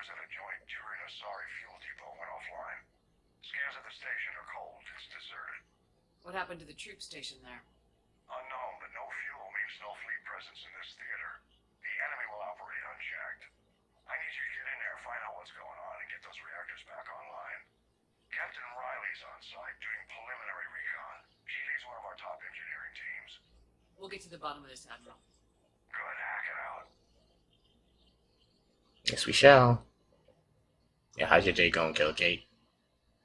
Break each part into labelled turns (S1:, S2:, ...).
S1: at a joint during a sorry fuel depot went offline. Scans at the station are cold. It's deserted.
S2: What happened to the troop station there?
S1: Unknown, but no fuel means no fleet presence in this theater. The enemy will operate unchecked. I need you to get in there, find out what's going on, and get those reactors back online. Captain Riley's on site doing preliminary recon. She leads one of our top engineering teams.
S2: We'll get to the bottom of this, Admiral.
S1: Good, hack it out.
S3: Yes, we shall. Yeah, how's your day going, Killgate?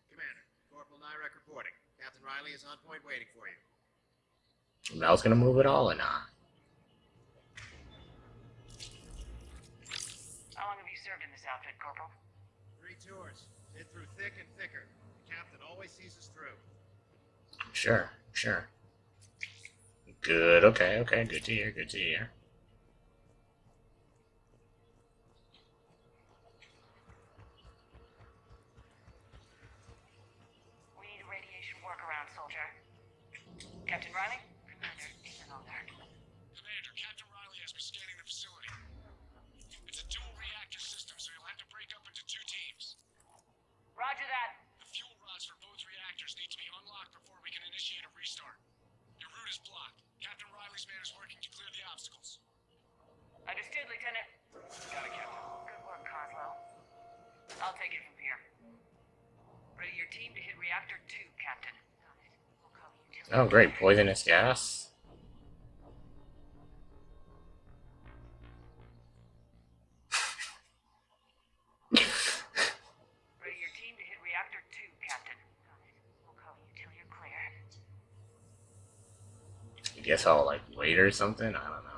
S4: Commander, Corporal Nyrek reporting. Captain Riley is on point waiting for you.
S3: Mel's gonna move it all or not?
S5: How long have you served in this outfit, Corporal?
S4: 3 tours. Been through thick and thicker. The captain always sees us through.
S3: Sure, sure. Good, okay, good to hear, good to hear.
S5: We need a radiation workaround, soldier. Captain Riley? Commander, he's on there.
S6: Commander, Captain Riley has me scanning the facility. It's a dual reactor system, so you'll have to break up into 2 teams.
S5: Roger that.
S6: The fuel rods for both reactors need to be unlocked before we can initiate a restart. Your route is blocked. Captain Riley's man is working to clear the obstacles.
S5: Understood, Lieutenant.
S6: Got it, Captain.
S5: Good work, Coslow. I'll take it from here. Ready your team to hit reactor 2, Captain. We'll cover you till
S3: Oh, great, poisonous gas.
S5: Ready your team to hit reactor 2, Captain. We'll cover you till you're clear.
S3: I guess I'll like wait or something. I don't know.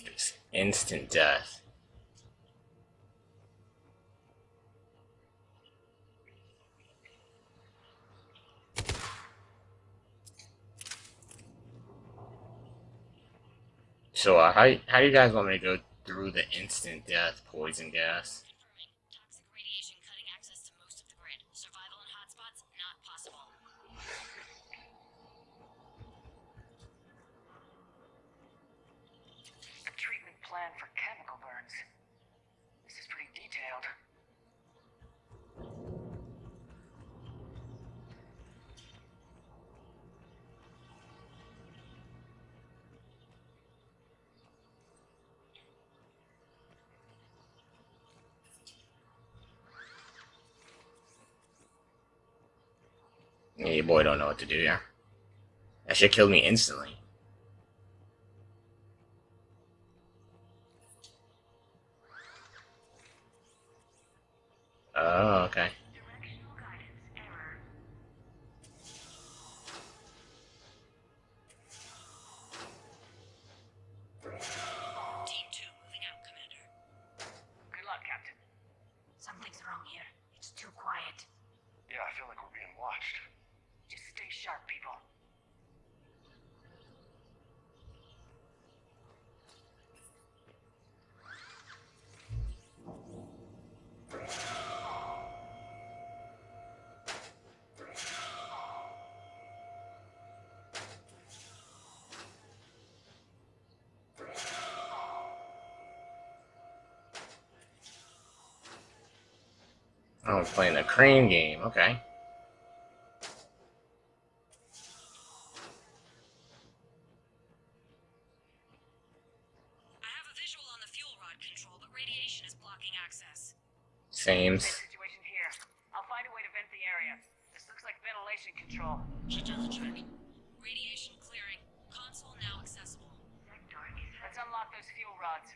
S3: It's instant death. So how do you guys want me to go through the instant death poison gas?
S7: Confirming. Toxic radiation cutting access to most of the grid. Survival in hotspots not possible.
S5: A treatment plan for chemical burns. This is pretty detailed.
S3: Yeah, your boy don't know what to do here. That should kill me instantly. Oh, okay.
S5: Directional guidance error.
S7: Team 2 moving out, Commander.
S5: Good luck, Captain.
S7: Something's wrong here. It's too quiet.
S1: Yeah, I feel like we're being watched.
S5: Just stay sharp, people.
S3: Oh, playing the crane game. Okay.
S7: I have a visual on the fuel rod control, but radiation is blocking access.
S3: Same.
S5: Same situation here. I'll find a way to vent the area. This looks like ventilation control.
S6: Should do the trick.
S7: Radiation clearing. Console now accessible.
S5: Let's unlock those fuel rods.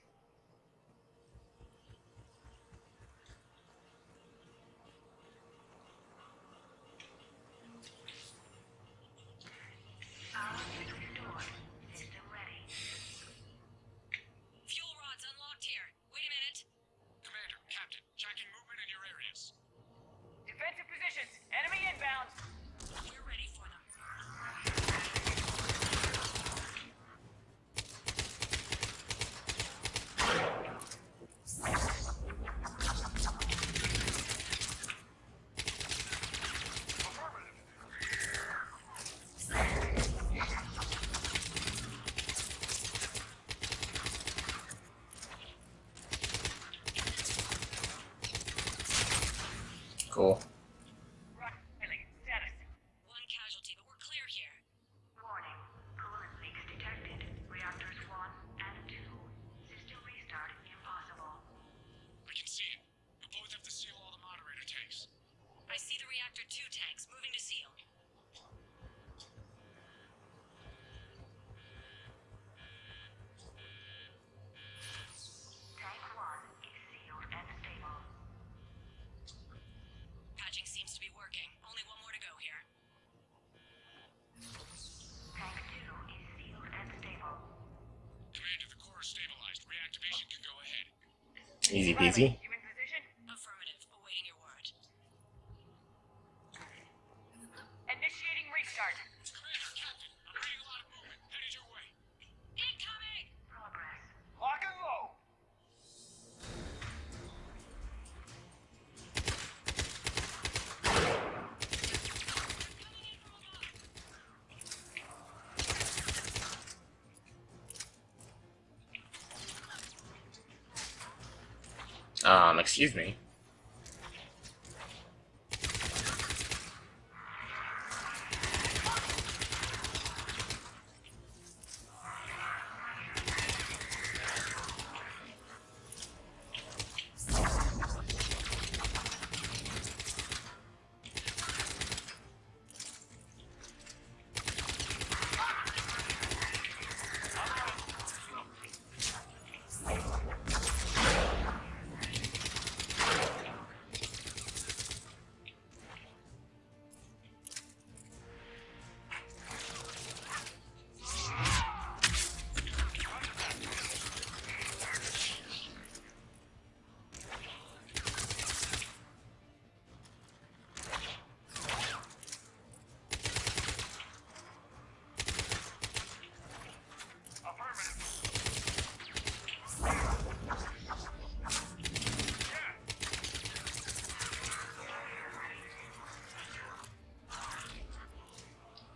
S7: Fuel rods unlocked here. Wait a minute.
S6: Commander, Captain, tracking movement in your areas.
S5: Defensive positions. Enemy inbound.
S7: We're ready for them. tanks. Moving to seal.
S5: Tank 1 is sealed and stable.
S7: Patching seems to be working. Only one more to go here.
S5: Tank 2 is sealed and stable.
S6: Commander, the core is stabilized. Reactivation can go ahead.
S3: Easy
S5: Riley,
S3: peasy.
S5: you in position?
S7: Affirmative. Awaiting your word.
S5: Initiating restart.
S6: Commander, Captain, I'm reading a lot of movement. Headed your way.
S7: Incoming!
S5: Progress.
S1: Lock and load.
S3: Excuse me.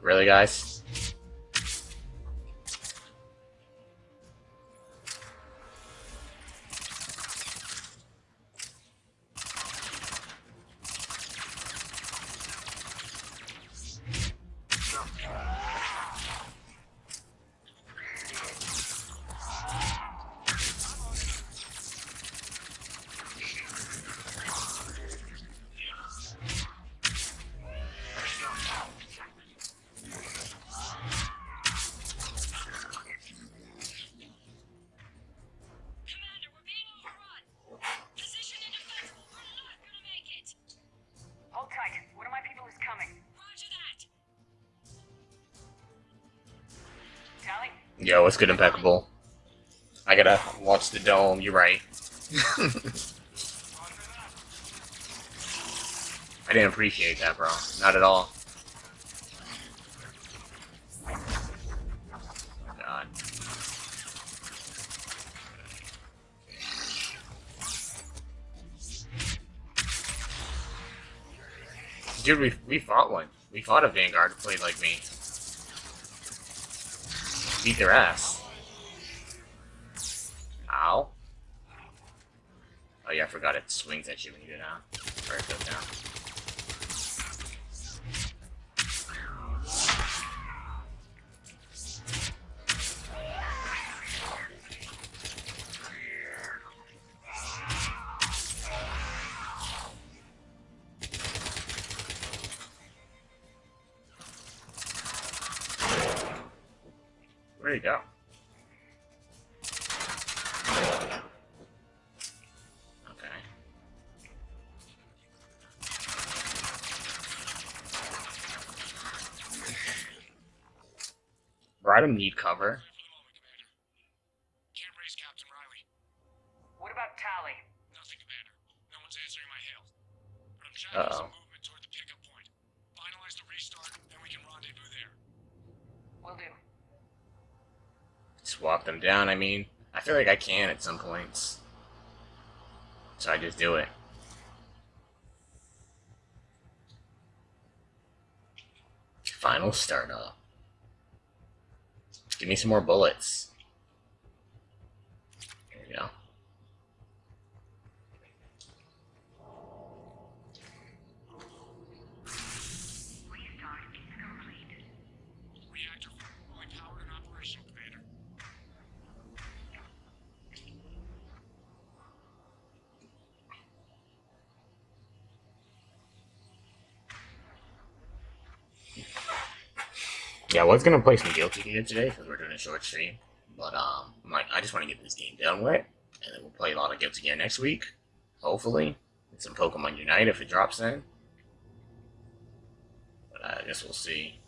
S3: Really, guys?
S7: Commander, we're being overrun. Position indefensible. We're not gonna make it.
S5: Hold tight. One of my people is coming.
S7: Roger that.
S5: Tally?
S3: Yo, what's good, Impeccable? I gotta watch the dome, you're right. I didn't appreciate that, bro. Not at all. God. Dude, we fought one. We fought a Vanguard who played like me. Beat their ass. Ow. Oh yeah, I forgot it swings at you when you do that. Or it goes down. Where'd he go? Okay. Bro, I don't need cover.
S6: For the moment, Commander. Can't raise Captain Riley.
S5: What about Tally?
S6: Nothing, Commander. No one's answering my hail. But I'm tracking some movement toward the pickup point. Finalize the restart, then we can rendezvous there.
S5: Will do.
S3: Swap them down, I mean. I feel like I can at some points. So I just do it. Final startup. Give me some more bullets. There we go.
S5: Restart is complete.
S6: Reactor fully powered and operational, Commander.
S3: Yeah, I was gonna play some Guilty Gear today because we're doing a short stream, but I'm like, I just want to get this game done with, and then we'll play a lot of Guilty Gear next week, hopefully, and some Pokemon Unite if it drops in. But I guess we'll see.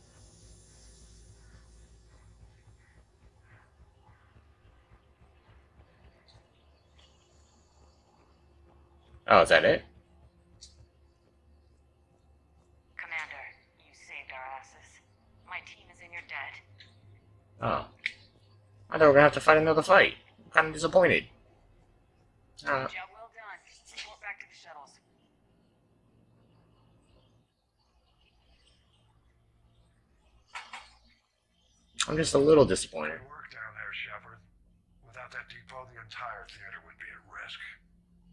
S3: Oh, is that it?
S5: Commander, you saved our asses. My team is in your debt.
S3: Oh, I thought we were gonna have to fight another fight. I'm kind of disappointed.
S5: Job well done. Report back to the shuttles.
S3: I'm just a little disappointed.
S1: Good work down there, Shepard. Without that depot, the entire theater would be at risk.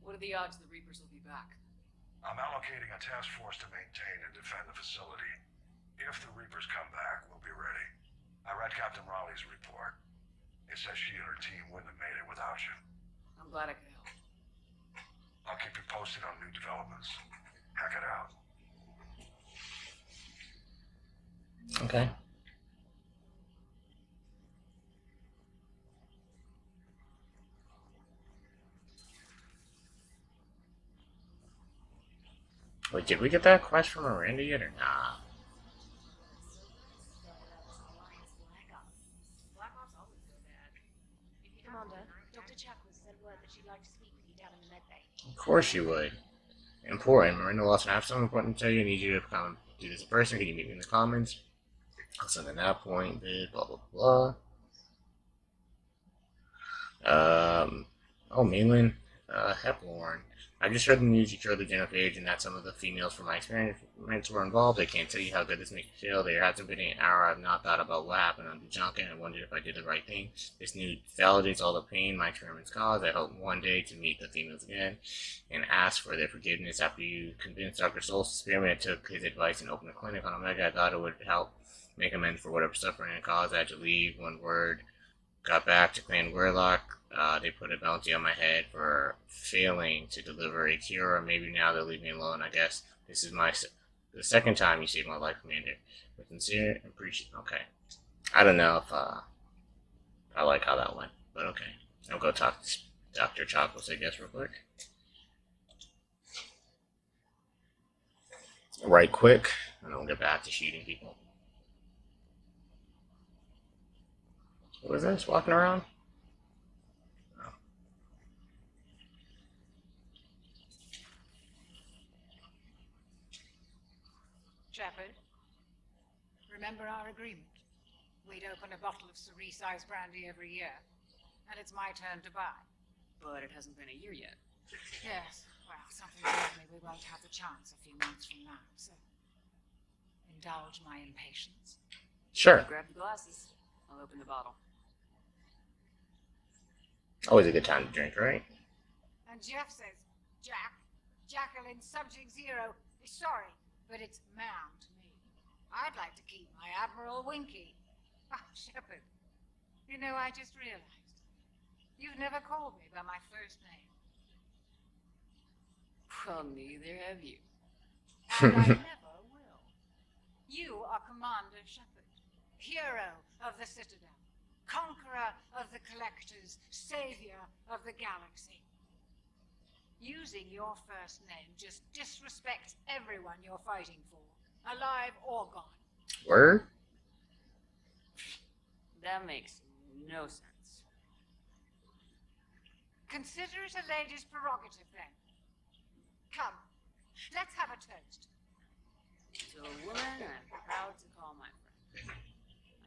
S2: What are the odds the Reapers will be back?
S1: I'm allocating a task force to maintain and defend the facility. If the Reapers come back, we'll be ready. I read Captain Raleigh's report. It says she and her team wouldn't have made it without you.
S2: I'm glad I could help.
S1: I'll keep you posted on new developments. Hack it out.
S3: Okay. Wait, did we get that quest from Miranda yet or nah?
S7: Commander, Dr. Chapel said word that she'd like to speak with you down in the medbay.
S3: Of course you would. Important. Miranda Lawson, I have something important to tell you. I need you to come do this in person. Can you meet me in the comments? I'll send an appointment, blah, blah, blah. Oh, Mainland, Hepworn. I just heard the news you killed the general page and that some of the females from my experience were involved. I can't tell you how good this makes me feel. There hasn't been an hour I've not thought about what happened on the junket and wondered if I did the right thing. This news validates all the pain my experiments caused. I hope one day to meet the females again and ask for their forgiveness. After you convinced Dr. Souls to experiment, I took his advice and opened a clinic on Omega. I thought it would help make amends for whatever suffering it caused. I had to leave. One word. Got back to Clan Warlock. They put a bounty on my head for failing to deliver a cure. Maybe now they'll leave me alone. I guess this is the second time you saved my life, Commander. With sincere appreciation. Okay. I don't know if I like how that went, but okay. I'll go talk to Dr. Chocolates, I guess, real quick. Right quick, and then we'll get back to shooting people. What is this? Walking around? Oh.
S8: Shepard, remember our agreement? We'd open a bottle of cerise-sized brandy every year, and it's my turn to buy.
S2: But it hasn't been a year yet.
S8: Yes, well, something tells me we won't have the chance a few months from now, so indulge my impatience.
S3: Sure.
S2: Grab the glasses. I'll open the bottle.
S3: Always a good time to drink, right?
S8: And Jeff says, Jacqueline Subject Zero is sorry, but it's ma'am to me. I'd like to keep my Admiral Winky. Oh, Shepard, you know, I just realized you've never called me by my first name.
S2: Well, neither have you.
S8: And I never will. You are Commander Shepard, hero of the Citadel, conqueror of the Collectors, savior of the galaxy. Using your first name just disrespects everyone you're fighting for, alive or gone.
S3: Word?
S2: That makes no sense.
S8: Consider it a lady's prerogative, then. Come, let's have a toast.
S2: To a woman I'm proud to call my friend.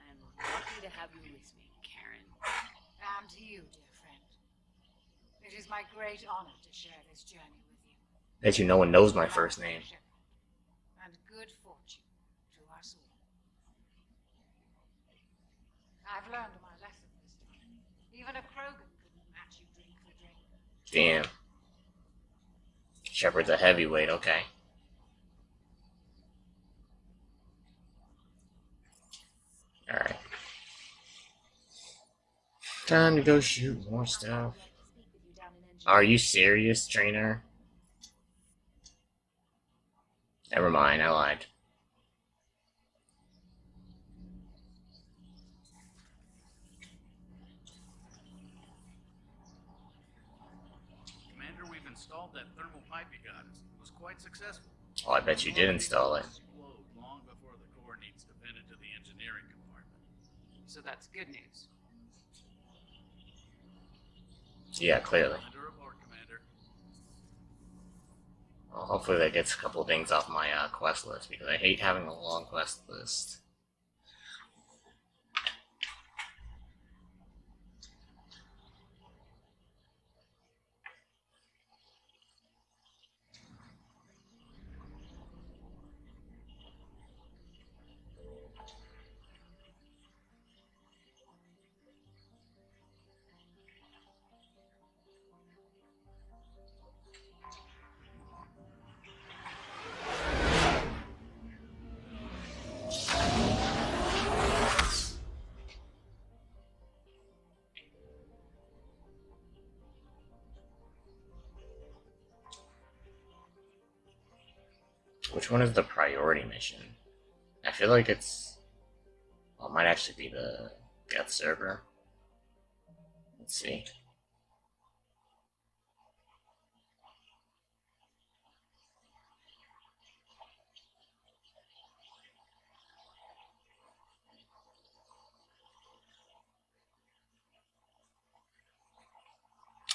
S2: I'm lucky to have you with me, Karen.
S8: And to you, dear friend. It is my great honor to share this journey with you.
S3: Bet you no one knows my first name.
S8: And good fortune to us all. I've learned my lesson this time. Even a Krogan couldn't match you drink for drink.
S3: Damn. Shepard's a heavyweight, okay. Alright. Time to go shoot more stuff. Are you serious, trainer? Never mind, I lied.
S4: installed that thermal pipe you got us. It was quite successful.
S3: Oh, I bet you did install it.
S4: Explode long before the core needs to vent into the engineering compartment.
S5: So that's good news.
S3: Yeah, clearly.
S4: Under report, Commander.
S3: Well, hopefully that gets a couple of things off my quest list, because I hate having a long quest list. Which one is the priority mission? I feel like it's... Well, it might actually be the Geth server. Let's see.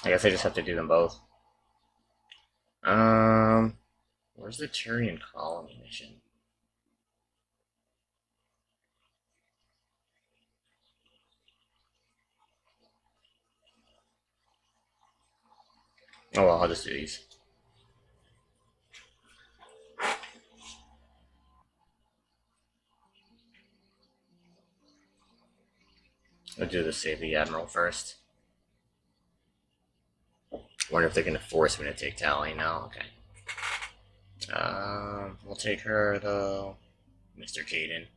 S3: I guess I just have to do them both. Where's the Turian colony mission? Oh well, I'll just do these. I'll do the Save the Admiral first. Wonder if they're gonna force me to take Tally. No, okay. We'll take her though, Mr. Caden.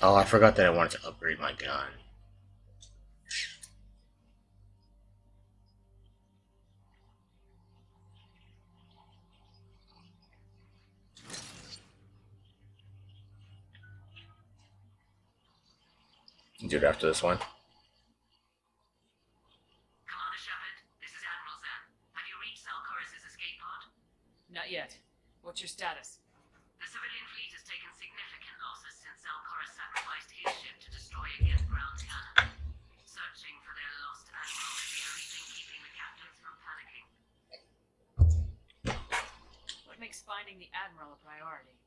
S3: Oh, I forgot that I wanted to upgrade my gun. Do it after this one.
S5: Commander Shepard, this is Admiral Zen. Have you reached Salcoris' escape pod? Not yet. What's your status? The civilian fleet has taken significant losses since Salcoris sacrificed his ship to destroy a Geth ground cannon. Searching for their lost admiral is the only thing keeping the captains from panicking. What makes finding the admiral a priority?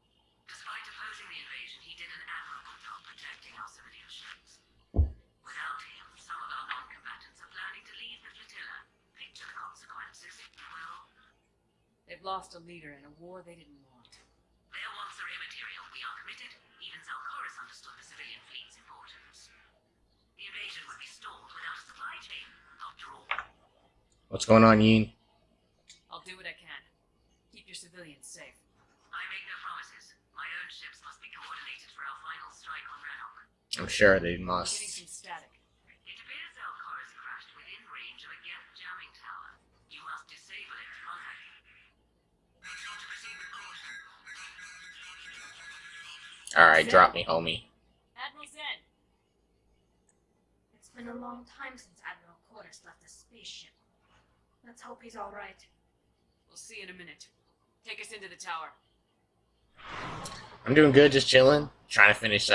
S5: Despite opposing the invasion, he did an admirable job protecting our civilian ships. Without him, some of our non-combatants are planning to leave the flotilla. Picture the consequences. Well, they've lost a leader in a war they didn't want. Their wants are immaterial. We are committed. Even Zalcoris understood the civilian fleet's importance. The invasion would be stalled without a supply chain, after all.
S3: What's going on, Yin?
S5: I'll do what I can. Keep your civilians safe. I make no promises. My own ships must be coordinated for our final strike on Renok.
S3: I'm sure they
S5: Getting
S3: must.
S5: some static. It appears Zalcoris crashed within range of a Geth jamming tower. You must disable it to contact him.
S3: Alright, drop me, homie.
S5: Admiral Zen!
S7: It's been a long time since Admiral Cortis left the spaceship. Let's hope he's alright.
S5: We'll see in a minute. Take us into the tower.
S3: I'm doing good, just chilling. Trying to finish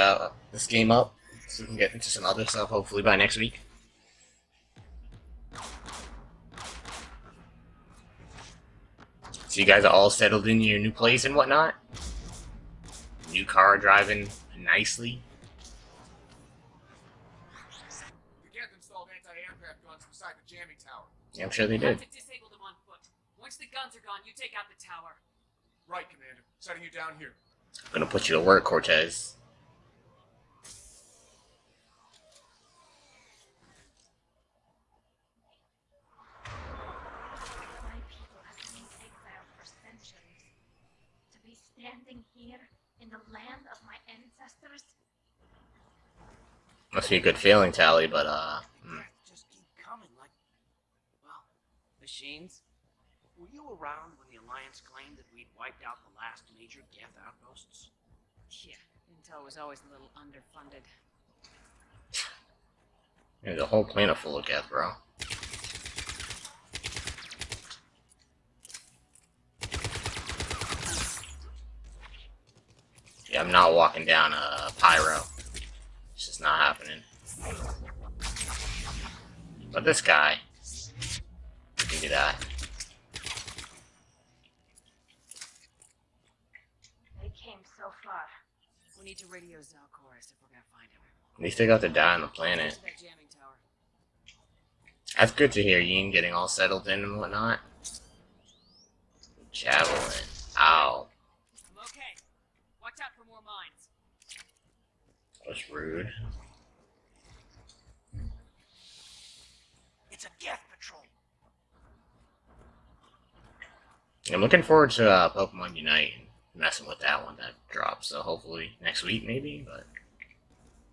S3: this game up so we can get into some other stuff hopefully by next week. So you guys are all settled in your new place and whatnot? New car driving nicely.
S6: The Geth installed anti-aircraft guns beside the jamming tower.
S3: Yeah, I'm sure they
S5: You have
S3: did.
S5: to disable them on foot. Once the guns are gone, you take out the tower.
S6: Right, Commander. Setting you down here.
S3: I'm gonna put you to work, Cortez.
S7: My people have been in exile for centuries. To be standing here in the land of my ancestors?
S3: Must be a good feeling, Tally, but
S9: Just keep coming like, well,
S5: Machines?
S9: were you around when the Alliance claimed that we'd wiped out the last major Geth outposts?
S5: Yeah, Intel was always a little underfunded.
S3: There's a whole planet full of death, bro. Yeah, I'm not walking down a pyro. It's just not happening. But this guy, he can do that.
S5: They came so far.
S2: We need to radio Zalcoris if we're gonna find him.
S3: They still got to die on the planet.
S2: That jamming tower.
S3: That's good to hear, Yin getting all settled in and whatnot. Javelin. Ow.
S2: I'm okay. Watch out for more mines.
S3: That was rude.
S9: It's a death patrol.
S3: I'm looking forward to Pokemon Unite and messing with that one that drops. So hopefully next week maybe, but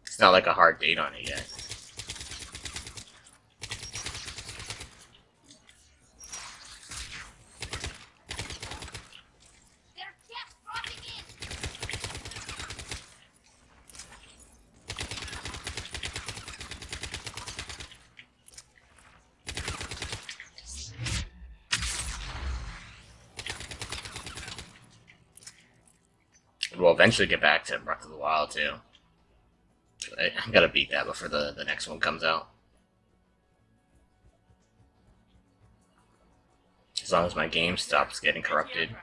S3: it's not like a hard date on it yet.
S7: They're just dropping in.
S3: We'll eventually get back to Breath of the Wild too. I gotta beat that before the next one comes out. As long as my game stops getting corrupted.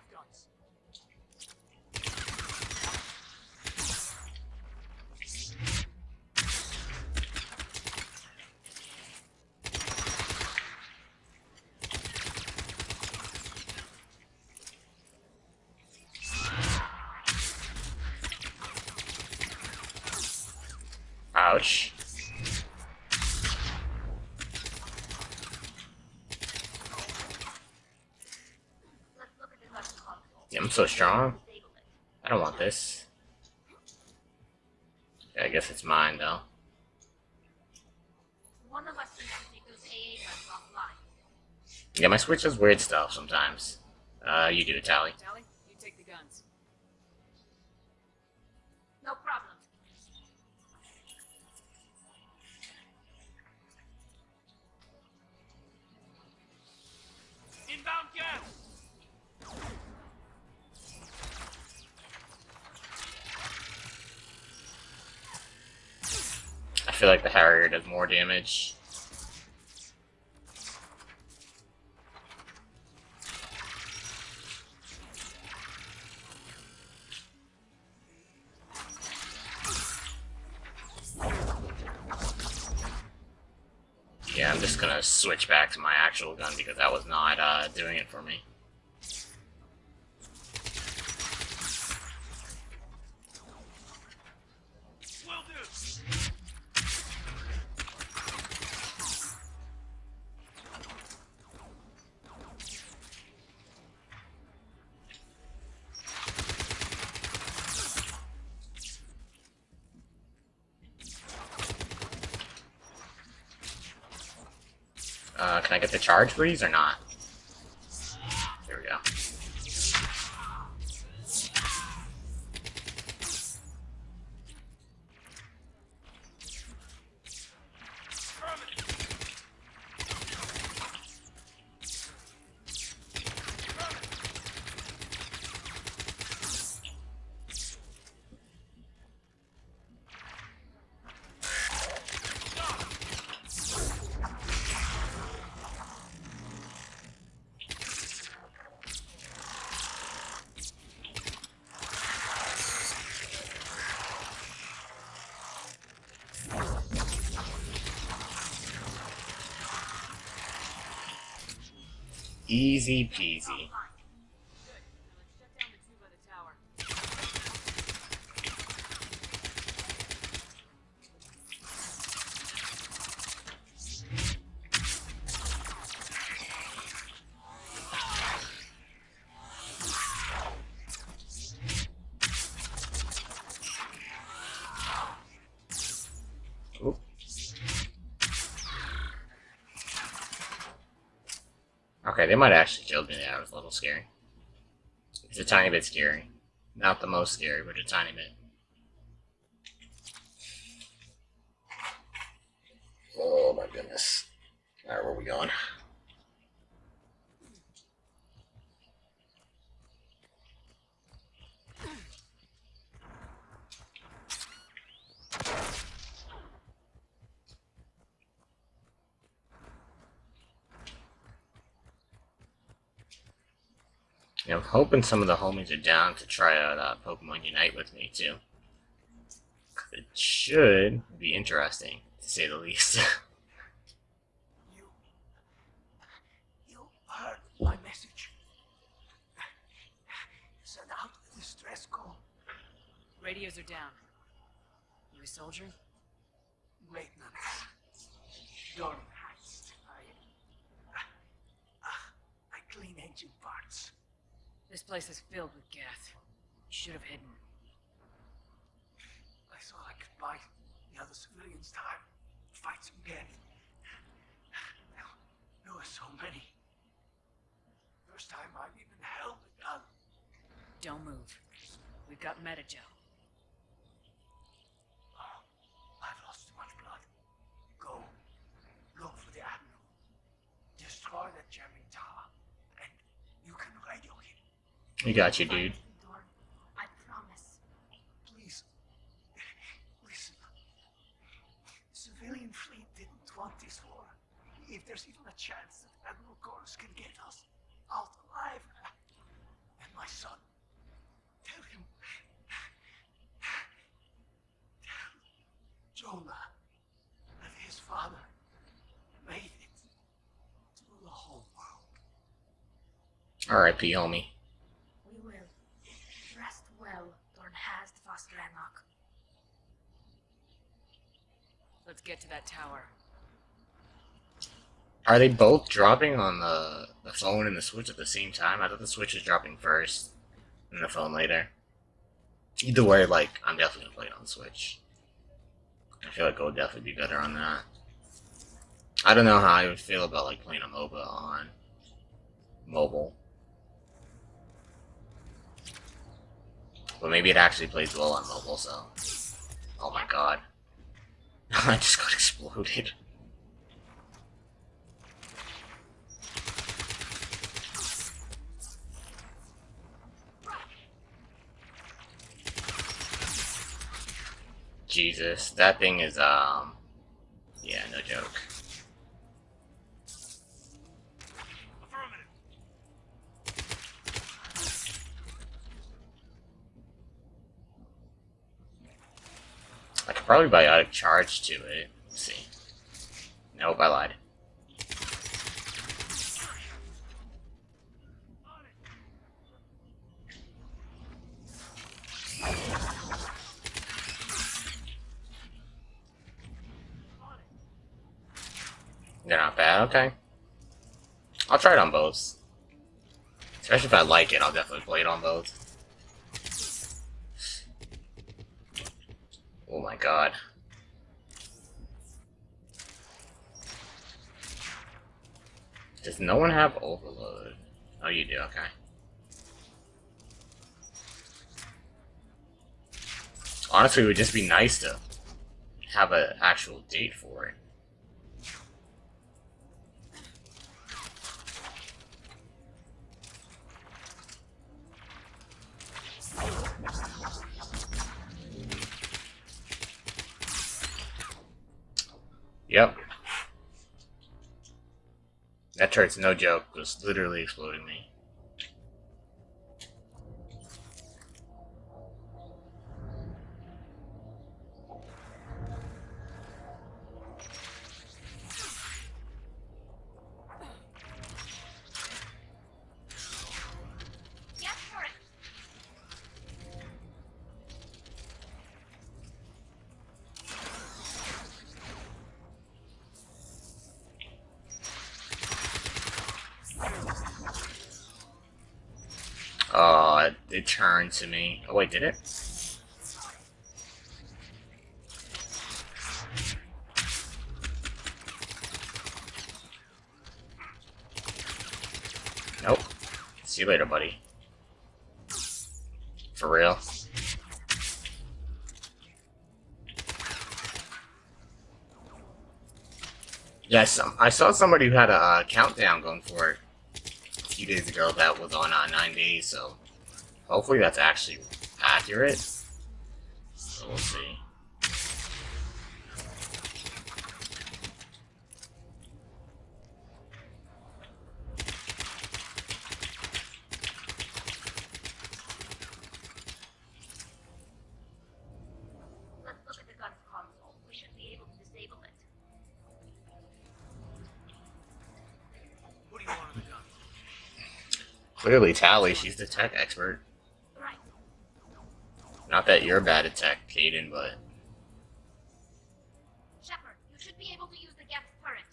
S3: Ouch.
S5: Let's look at the gun console.
S3: Yeah, I'm so strong.
S5: Disable it.
S3: I don't want this. Yeah, I guess it's mine though.
S5: One of us needs to take those AA guns offline.
S3: Yeah, my Switch does weird stuff sometimes. You do it, Tally.
S2: Tally, you take the guns.
S5: No problem.
S9: Inbound gas.
S3: I feel like the Harrier does more damage. Yeah, I'm just gonna switch back to my actual gun because that was not doing it for me.
S9: Will do.
S3: Can I get the charge, please, or not? There we go. Easy peasy.
S2: Good. Now let's shut down the tube by the tower.
S3: Oop. Okay, they might have actually killed me there. That was a little scary. It's a tiny bit scary. Not the most scary, but a tiny bit. Oh my goodness. Alright, where are we going? Yeah, I'm hoping some of the homies are down to try out Pokemon Unite with me too. It should be interesting, to say the least.
S9: You heard my message. Send out the distress call.
S2: Radios are down. You a soldier?
S9: Maintenance. Dorm hats. I clean engine parts.
S2: This place is filled with gas. You should have hidden.
S9: I thought I could buy the other civilians time. Fight some again. There were so many. First time I've even held a gun.
S2: Don't move. We've got Metagel.
S9: Oh, I've lost too much blood. Go. Look for the Admiral. Destroy that jamming tower. And you can radio him.
S3: We got you, dude.
S7: I promise.
S9: Please. Listen. The civilian fleet didn't want this war. If there's even a chance that Admiral Corus can get us out alive. And my son. Tell him. Tell Jonah that his father made it to the whole world.
S3: R.I.P. homie.
S7: We will. Rest well, Dorn has the fast landmark.
S2: Let's get to that tower.
S3: Are they both dropping on the phone and the Switch at the same time? I thought the Switch was dropping first and the phone later. Either way, like, I'm definitely gonna play it on the Switch. I feel like it would definitely be better on that. I don't know how I would feel about, like, playing a MOBA on mobile. But maybe it actually plays well on mobile, so... Oh my god. I just got exploded. Jesus, that thing is, yeah, no joke.
S4: Affirmative.
S3: I could probably buy out of charge to it. Let's see. Nope, I lied. They're not bad, okay. I'll try it on both. Especially if I like it, I'll definitely play it on both. Oh my god. Does no one have overload? Oh, you do, okay. Honestly, it would just be nice to have an actual date for it. Yep. That turret's no joke. It was literally exploding me.
S7: Get for it!
S3: Oh, it turned to me. Oh wait, did it? Nope. See you later, buddy. For real? Yes, I saw somebody who had a countdown going for it a few days ago that was on 9 days, so hopefully that's actually accurate. So we'll see.
S7: Let's look at the gun's console. We should be able to disable it.
S4: What do you want on the gun?
S3: Clearly, Tally, she's the tech expert.
S7: Right.
S3: Not that you're bad at tech, Caden, but
S7: Shepard, you should be able to use the gas turret.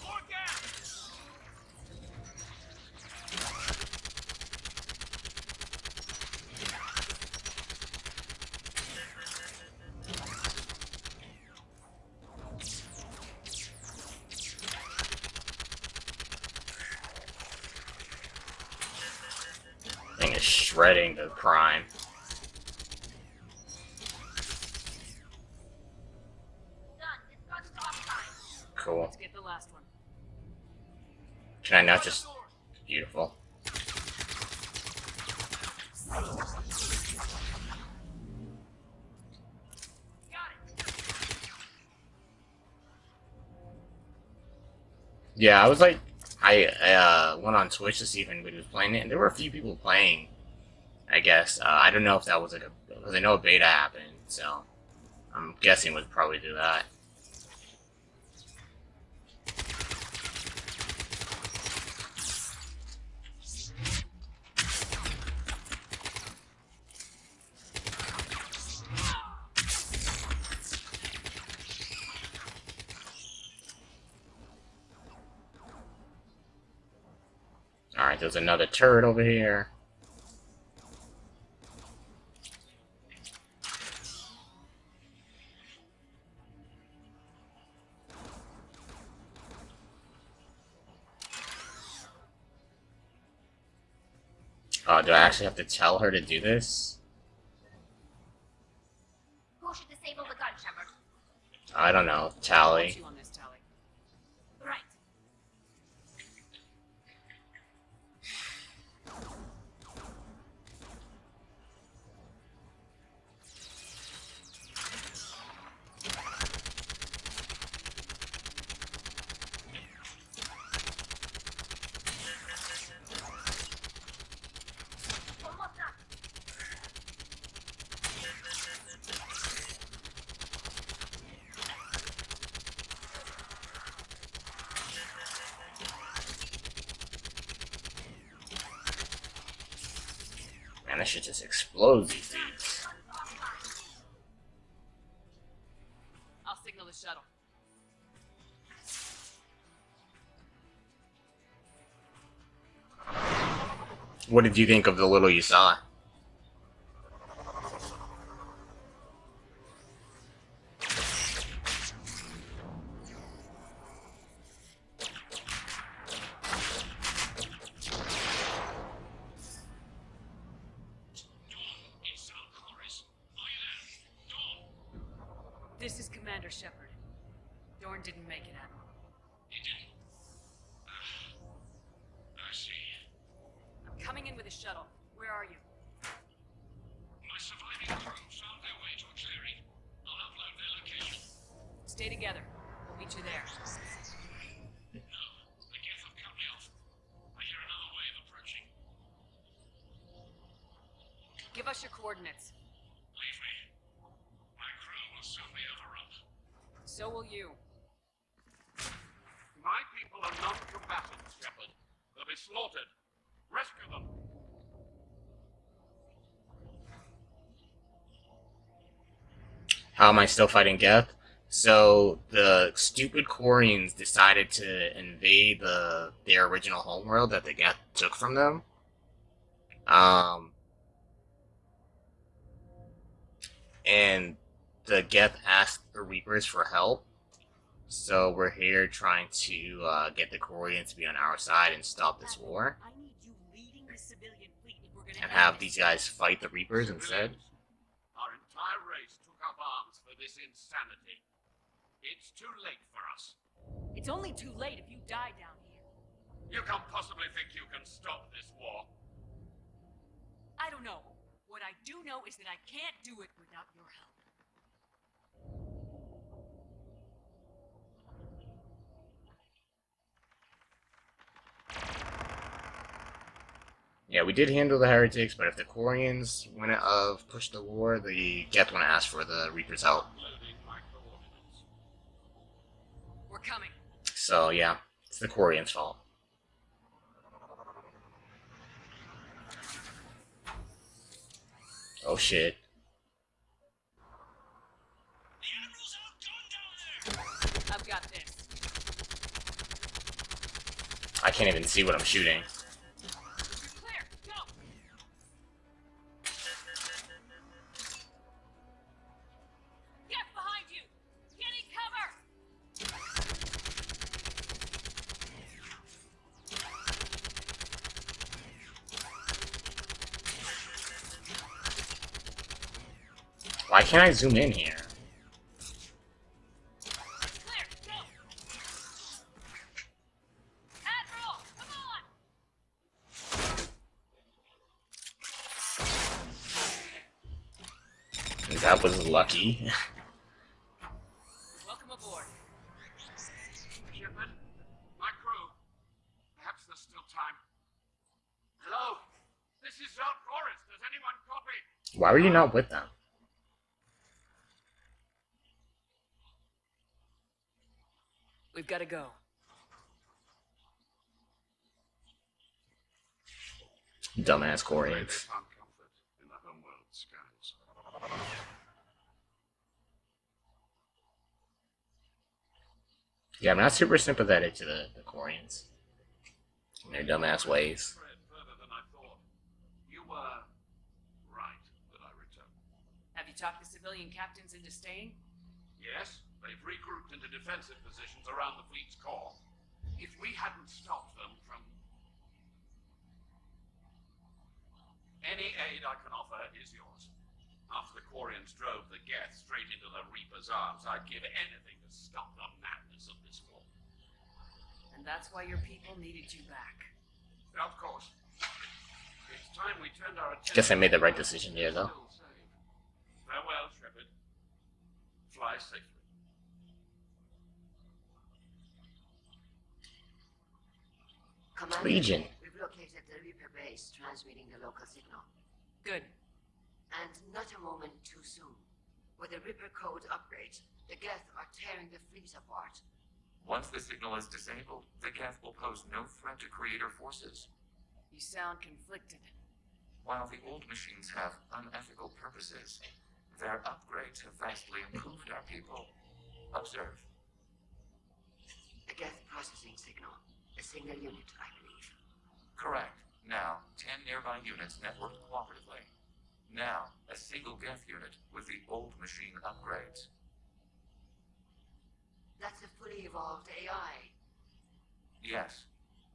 S4: More gas!
S3: thing is shredding the Prime.
S7: Done. This gun's offline.
S3: Cool.
S2: Let's get the last one.
S3: Can I not just... Beautiful. Yeah, I was like, I went on Twitch to see if anybody was playing it, and there were a few people playing, I guess. I don't know if that was like a, because I know a beta happened, so I'm guessing would probably do that. Alright, there's another turret over here. Do I actually have to tell her to do this?
S7: Who should disable the gun, Shepard?
S3: I don't know.
S2: What's
S3: Tally.
S2: you on this, Tally?
S7: Right. Almost done.
S3: Man, this shit just explodes these dudes.
S2: I'll signal the shuttle.
S3: What did you think of the little you saw?
S2: This is Commander Shepard. Dorn didn't make it, Admiral.
S6: He didn't. I see.
S2: I'm coming in with a shuttle. Where are you?
S6: My surviving crew found their way to a clearing. I'll upload their location.
S2: Stay together. We'll meet you there.
S6: No, the Geth have cut me off. I hear another wave approaching.
S2: Give us your coordinates.
S6: Leave me. My crew will soon be overrun.
S2: So will you.
S10: My people are non-combatants, Shepard. They'll be slaughtered. Rescue them.
S3: How am I still fighting Geth? So the stupid Quarians decided to invade their original homeworld that the Geth took from them. And the Geth asked the Reapers for help. So we're here trying to get the Quarians to be on our side and stop this war.
S2: I need you leading the civilian fleet if we're gonna
S3: And have these guys fight the Reapers instead.
S10: Our entire this insanity. It's too late for us.
S2: It's only too late if you die down here.
S10: You can't possibly think you can stop this war.
S2: I don't know. What I do know is that I can't do it without your help.
S3: Yeah, we did handle the heretics, but if the Quarians wouldn't have pushed the war, the Geth wouldn't ask for the Reaper's help.
S10: Loading my coordinates.
S2: We're coming.
S3: So yeah, it's the Quarians' fault. Oh shit.
S2: I've got this.
S3: I can't even see what I'm shooting.
S2: Clear, go! Get behind you! Getting cover!
S3: Why can't I zoom in here?
S2: Clear, go! Admiral, come on!
S3: That was lucky.
S2: Welcome aboard.
S10: Shepard, my crew. Perhaps there's still time. Hello? This is Zone Chorus. Does anyone copy?
S3: Why were you not with them?
S2: We've got to go.
S3: Dumbass
S10: They
S3: Quarians.
S10: found comfort in the homeworld skies.
S3: Yeah, I'm not super sympathetic to the Quarians. And their dumbass ways.
S10: Spread further than I thought. You were right that I returned.
S2: Have you talked the civilian captains into staying?
S10: Yes, they've regrouped into defensive positions around the fleet's core. If we hadn't stopped them from... Any aid I can offer is yours. After the Quarians drove the Geth straight into the Reaper's arms, I'd give anything to stop the madness of this war.
S2: And that's why your people needed you back.
S10: Of course. It's time we turned our attention...
S3: Guess I made the right decision there, though.
S10: Still safe. Farewell, Shepard. Fly safely.
S7: Commander,
S3: Legion.
S7: we've located the Reaper base transmitting the local signal.
S2: Good.
S7: And not a moment too soon. With the Reaper code upgrade, the Geth are tearing the fleet apart.
S11: Once the signal is disabled, the Geth will pose no threat to Creator forces.
S2: You sound conflicted.
S11: While the old machines have unethical purposes, their upgrades have vastly improved our people. Observe.
S7: A Geth processing signal. A single unit, I believe.
S11: Correct. Now, 10 nearby units networked cooperatively. Now, a single Geth unit with the old machine upgrades.
S7: That's a fully evolved AI.
S11: Yes,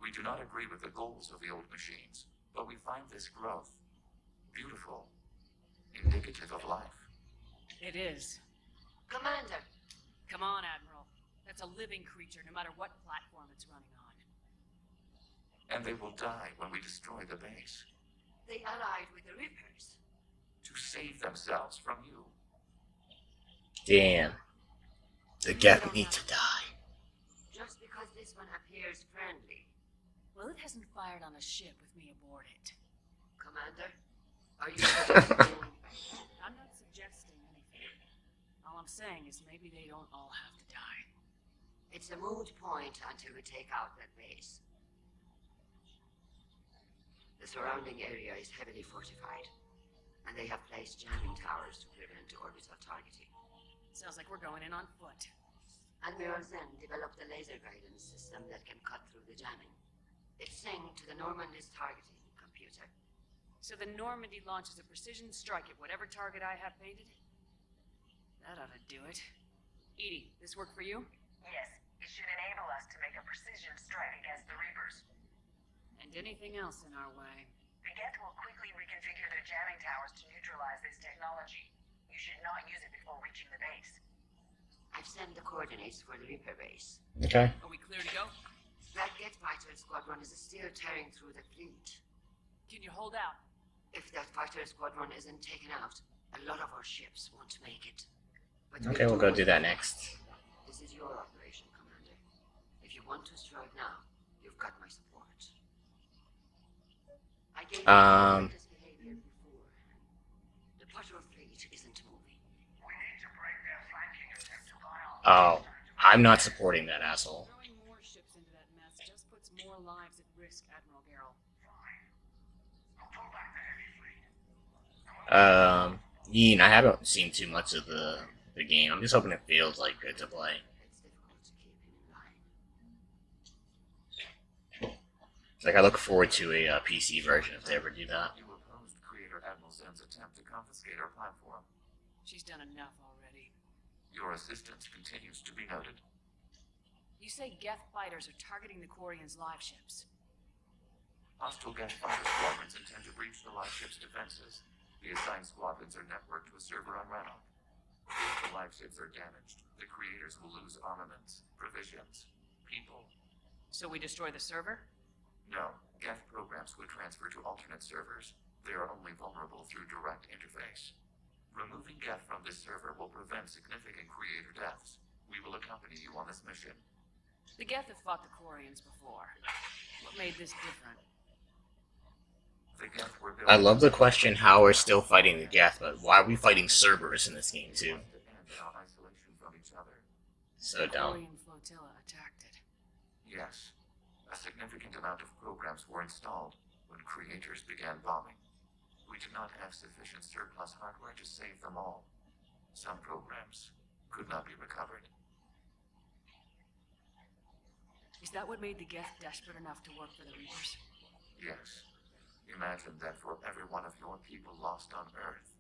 S11: we do not agree with the goals of the old machines, but we find this growth beautiful, indicative of life.
S2: It is.
S7: Commander!
S2: Come on, Admiral. That's a living creature, no matter what platform it's running on.
S11: And they will die when we destroy the base.
S7: They allied with the Reapers.
S11: To save themselves from you.
S3: Damn. The Geth need to die.
S7: Just because this one appears friendly.
S2: Well, it hasn't fired on a ship with me aboard it.
S7: Commander, are you suggesting...
S2: I'm not suggesting anything. All I'm saying is maybe they don't all have to die.
S7: It's a moot point until we take out that base. The surrounding area is heavily fortified, and they have placed jamming towers to prevent orbital targeting.
S2: Sounds like we're going in on foot.
S7: Admiral Zen developed a laser guidance system that can cut through the jamming. It's synced to the Normandy's targeting computer.
S2: So the Normandy launches a precision strike at whatever target I have painted? That ought to do it. Edie, this work for you?
S5: Yes, it should enable us to make a precision strike against the Reapers.
S2: And anything else in our way.
S5: The Geth will quickly reconfigure their jamming towers to neutralize this technology. You should not use it before reaching the base. I've sent the coordinates for the Reaper base.
S3: Okay.
S2: Are we clear to go?
S5: That Geth fighter squadron is still tearing through the fleet.
S2: Can you hold out?
S5: If that fighter squadron isn't taken out, a lot of our ships won't make it. But
S3: Okay, we'll go do that next.
S5: This is your operation, Commander. If you want to strike now, you've got my support. I gave you this behavior before. The patrol fleet isn't moving.
S1: We need to break their flanking attempt to violate.
S3: Oh, I'm not supporting that asshole.
S2: Throwing more ships into that mess just puts more lives at risk, Admiral Garrel.
S1: I'll pull back the heavy fleet.
S3: Ian, I haven't seen too much of the game. I'm just hoping it feels like good to play.
S5: It's difficult to keep him in line.
S3: It's like I look forward to a PC version if they ever do that.
S11: You opposed Creator Admiral Zen's attempt to confiscate our platform.
S2: She's done enough already.
S11: Your assistance continues to be noted.
S2: You say Geth fighters are targeting the Quarians' live ships.
S11: Hostile Geth fighter squadrons intend to breach the live ship's defenses. The assigned squadrons are networked to a server on Rannoch. If the live ships are damaged, the creators will lose armaments, provisions, people.
S2: So we destroy the server?
S11: No, Geth programs would transfer to alternate servers. They are only vulnerable through direct interface. Removing Geth from this server will prevent significant creator deaths. We will accompany you on this mission.
S2: The Geth have fought the Quarians before. What made this different?
S11: The Geth were built
S3: I love the question how we're still fighting the Geth, but why are we fighting Cerberus in this game too?
S11: to end in isolation from each other.
S3: So
S2: The
S3: dumb.
S2: Quarian flotilla attacked it.
S11: Yes, a significant amount of programs were installed when creators began bombing. We did not have sufficient surplus hardware to save them all. Some programs could not be recovered.
S2: Is that what made the Geth desperate enough to work for the Reapers?
S11: Yes. Imagine that for every one of your people lost on Earth,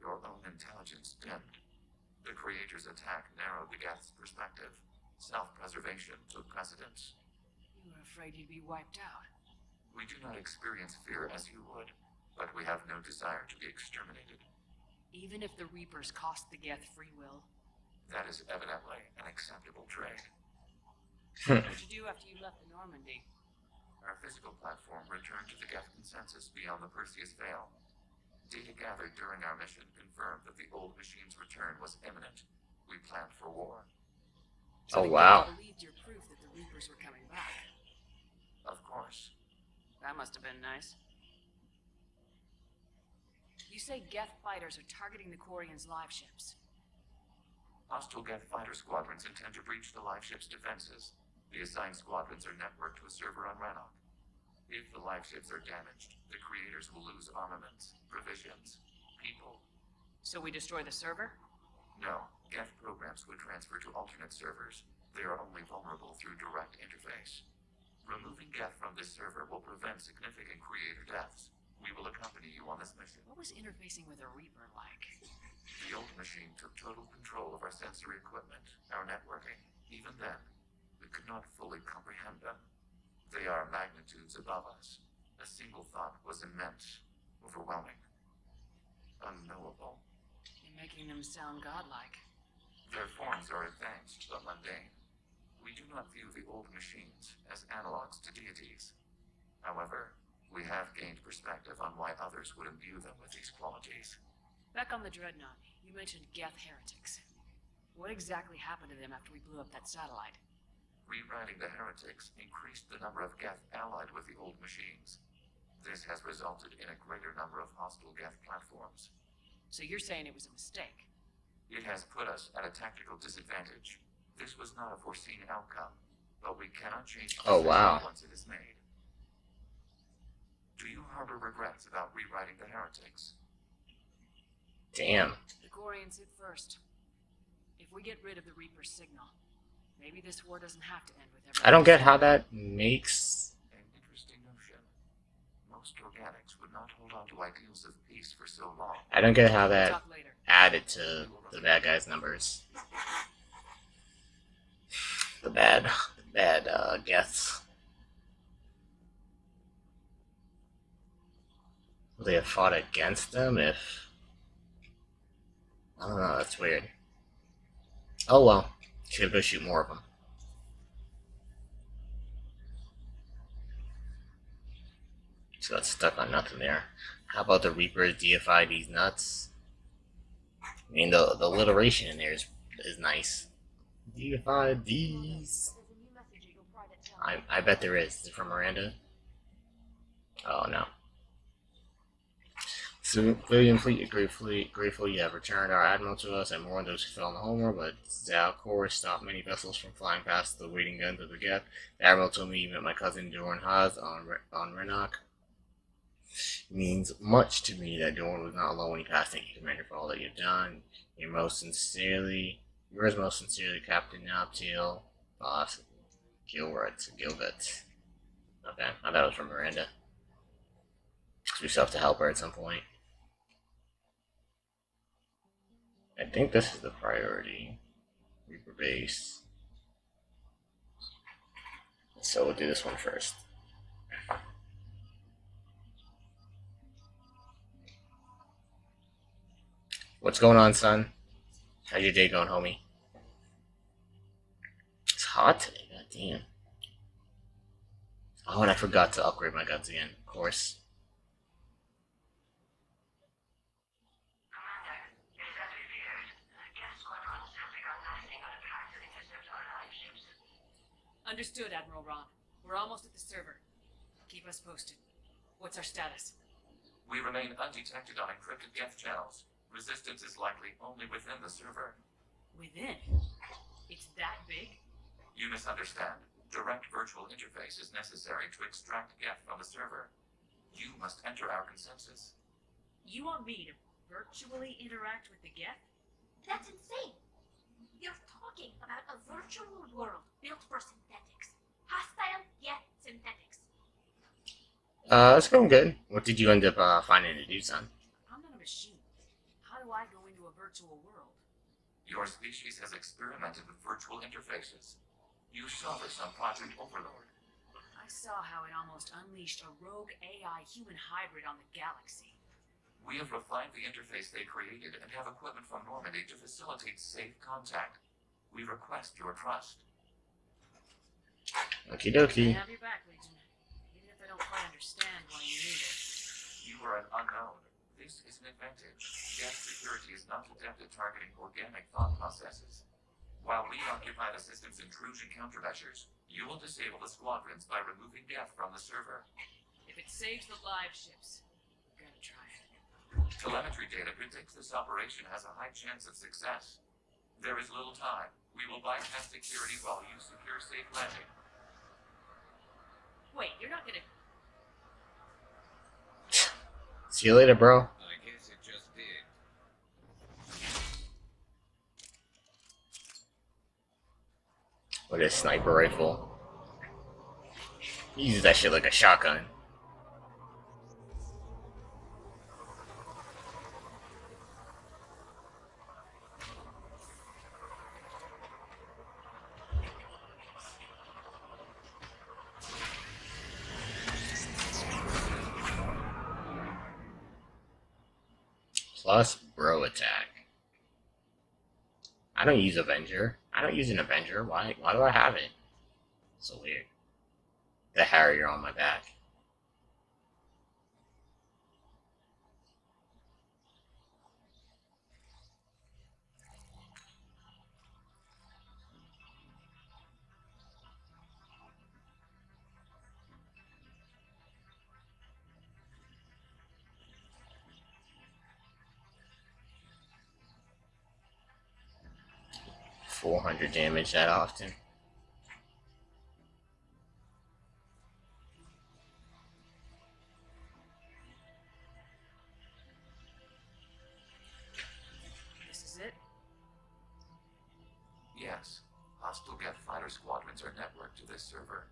S11: your own intelligence dimmed. The Creator's attack narrowed the Geth's perspective. Self-preservation took precedence.
S2: You were afraid you'd be wiped out.
S11: We do not experience fear as you would, but we have no desire to be exterminated.
S2: Even if the Reapers cost the Geth free will?
S11: That is evidently an acceptable trade.
S2: What'd you do after you left the Normandy?
S11: Our physical platform returned to the Geth consensus beyond the Perseus Veil. Data gathered during our mission confirmed that the old machine's return was imminent. We planned for war.
S3: Oh,
S2: So the
S3: wow.
S2: Geth believed your proof that the Reapers were coming back.
S11: Of course.
S2: That must have been nice. You say Geth fighters are targeting the Quarians' live ships.
S11: Hostile Geth fighter squadrons intend to breach the live ship's defenses. The assigned squadrons are networked to a server on Rannoch. If the live ships are damaged, the creators will lose armaments, provisions, people.
S2: So we destroy the server?
S11: No, Geth programs would transfer to alternate servers. They are only vulnerable through direct interface. Removing Geth from this server will prevent significant creator deaths. We will accompany you on this mission.
S2: What was interfacing with a Reaper like?
S11: The old machine took total control of our sensory equipment, our networking. Even then, we could not fully comprehend them. They are magnitudes above us. A single thought was immense, overwhelming, unknowable.
S2: You're making them sound godlike.
S11: Their forms are advanced but mundane. We do not view the old machines as analogs to deities. However, we have gained perspective on why others would imbue them with these qualities.
S2: Back on the Dreadnought, you mentioned Geth heretics. What exactly happened to them after we blew up that satellite?
S11: Rewriting the heretics increased the number of Geth allied with the old machines. This has resulted in a greater number of hostile Geth platforms.
S2: So you're saying it was a mistake?
S11: It has put us at a tactical disadvantage. This was not a foreseen outcome, but we cannot change the decision once it is made. Do you harbor regrets about rewriting the heretics?
S3: Damn.
S2: The Quarians hit first. If we get rid of the Reaper's signal, maybe this war doesn't have to end with everyone.
S3: I don't get how that makes...
S11: An interesting notion. Most organics would not hold on to ideals of peace for so long.
S3: I don't get how that
S2: Talk later.
S3: added to the bad guys' numbers. The bad Geths. Would they have fought against them if... I don't know, that's weird. Oh well. Should go shoot more of them. So got stuck on nothing there. How about the Reapers deify these nuts? I mean, the alliteration in there is nice. Deify these. I bet there is. Is it from Miranda? Oh no. Civilian fleet is grateful you have returned our admiral to us and mourned those who fell in the Homer, but Zalcor stopped many vessels from flying past the waiting guns of the Geth. The admiral told me you met my cousin Dorn Haas on Renok. It means much to me that Dorn was not alone when he passed. Thank you, Commander, for all that you've done. Yours most sincerely, Captain Nobtail, Boss, Gilgut. Okay, I thought it was from Miranda. We still have to help her at some point. I think this is the priority. Reaper base. So we'll do this one first. What's going on, son? How's your day going, homie? It's hot today, god damn. Oh, and I forgot to upgrade my guns again, of course.
S2: Understood, Admiral Ron. We're almost at the server. Keep us posted. What's our status?
S11: We remain undetected on encrypted Geth channels. Resistance is likely only within the server.
S2: Within? It's that big?
S11: You misunderstand. Direct virtual interface is necessary to extract Geth from the server. You must enter our consensus.
S2: You want me to virtually interact with the Geth?
S7: That's insane. You're talking about a virtual world built for synthetics. Hostile yet synthetics.
S3: It's going good. What did you end up finding to do, son?
S2: I'm not a machine. How do I go into a virtual world?
S11: Your species has experimented with virtual interfaces. You saw this on Project Overlord.
S2: I saw how it almost unleashed a rogue AI human hybrid on the galaxy.
S11: We have refined the interface they created and have equipment from Normandy to facilitate safe contact. We request your trust.
S3: Okie dokie.
S2: I have your back, Legion. Even if I don't quite understand why you need it.
S11: You are an unknown. This is an advantage. Geth security is not adept at targeting organic thought processes. While we occupy the system's intrusion countermeasures, you will disable the squadrons by removing Geth from the server.
S2: If it saves the live ships, I'm gonna try it.
S11: Telemetry data predicts this operation has a high chance of success. There is little time. We will bypass security while you secure safe landing.
S2: Wait, you're not gonna...
S3: See you later, bro.
S4: I guess it just did.
S3: With his sniper rifle. He uses that shit like a shotgun. Plus bro attack. I don't use Avenger. I don't use an Avenger. Why do I have it? So weird. The Harrier on my back. $400 damage that often.
S2: This is it?
S11: Yes. Hostile Geth fighter squadrons are networked to this server.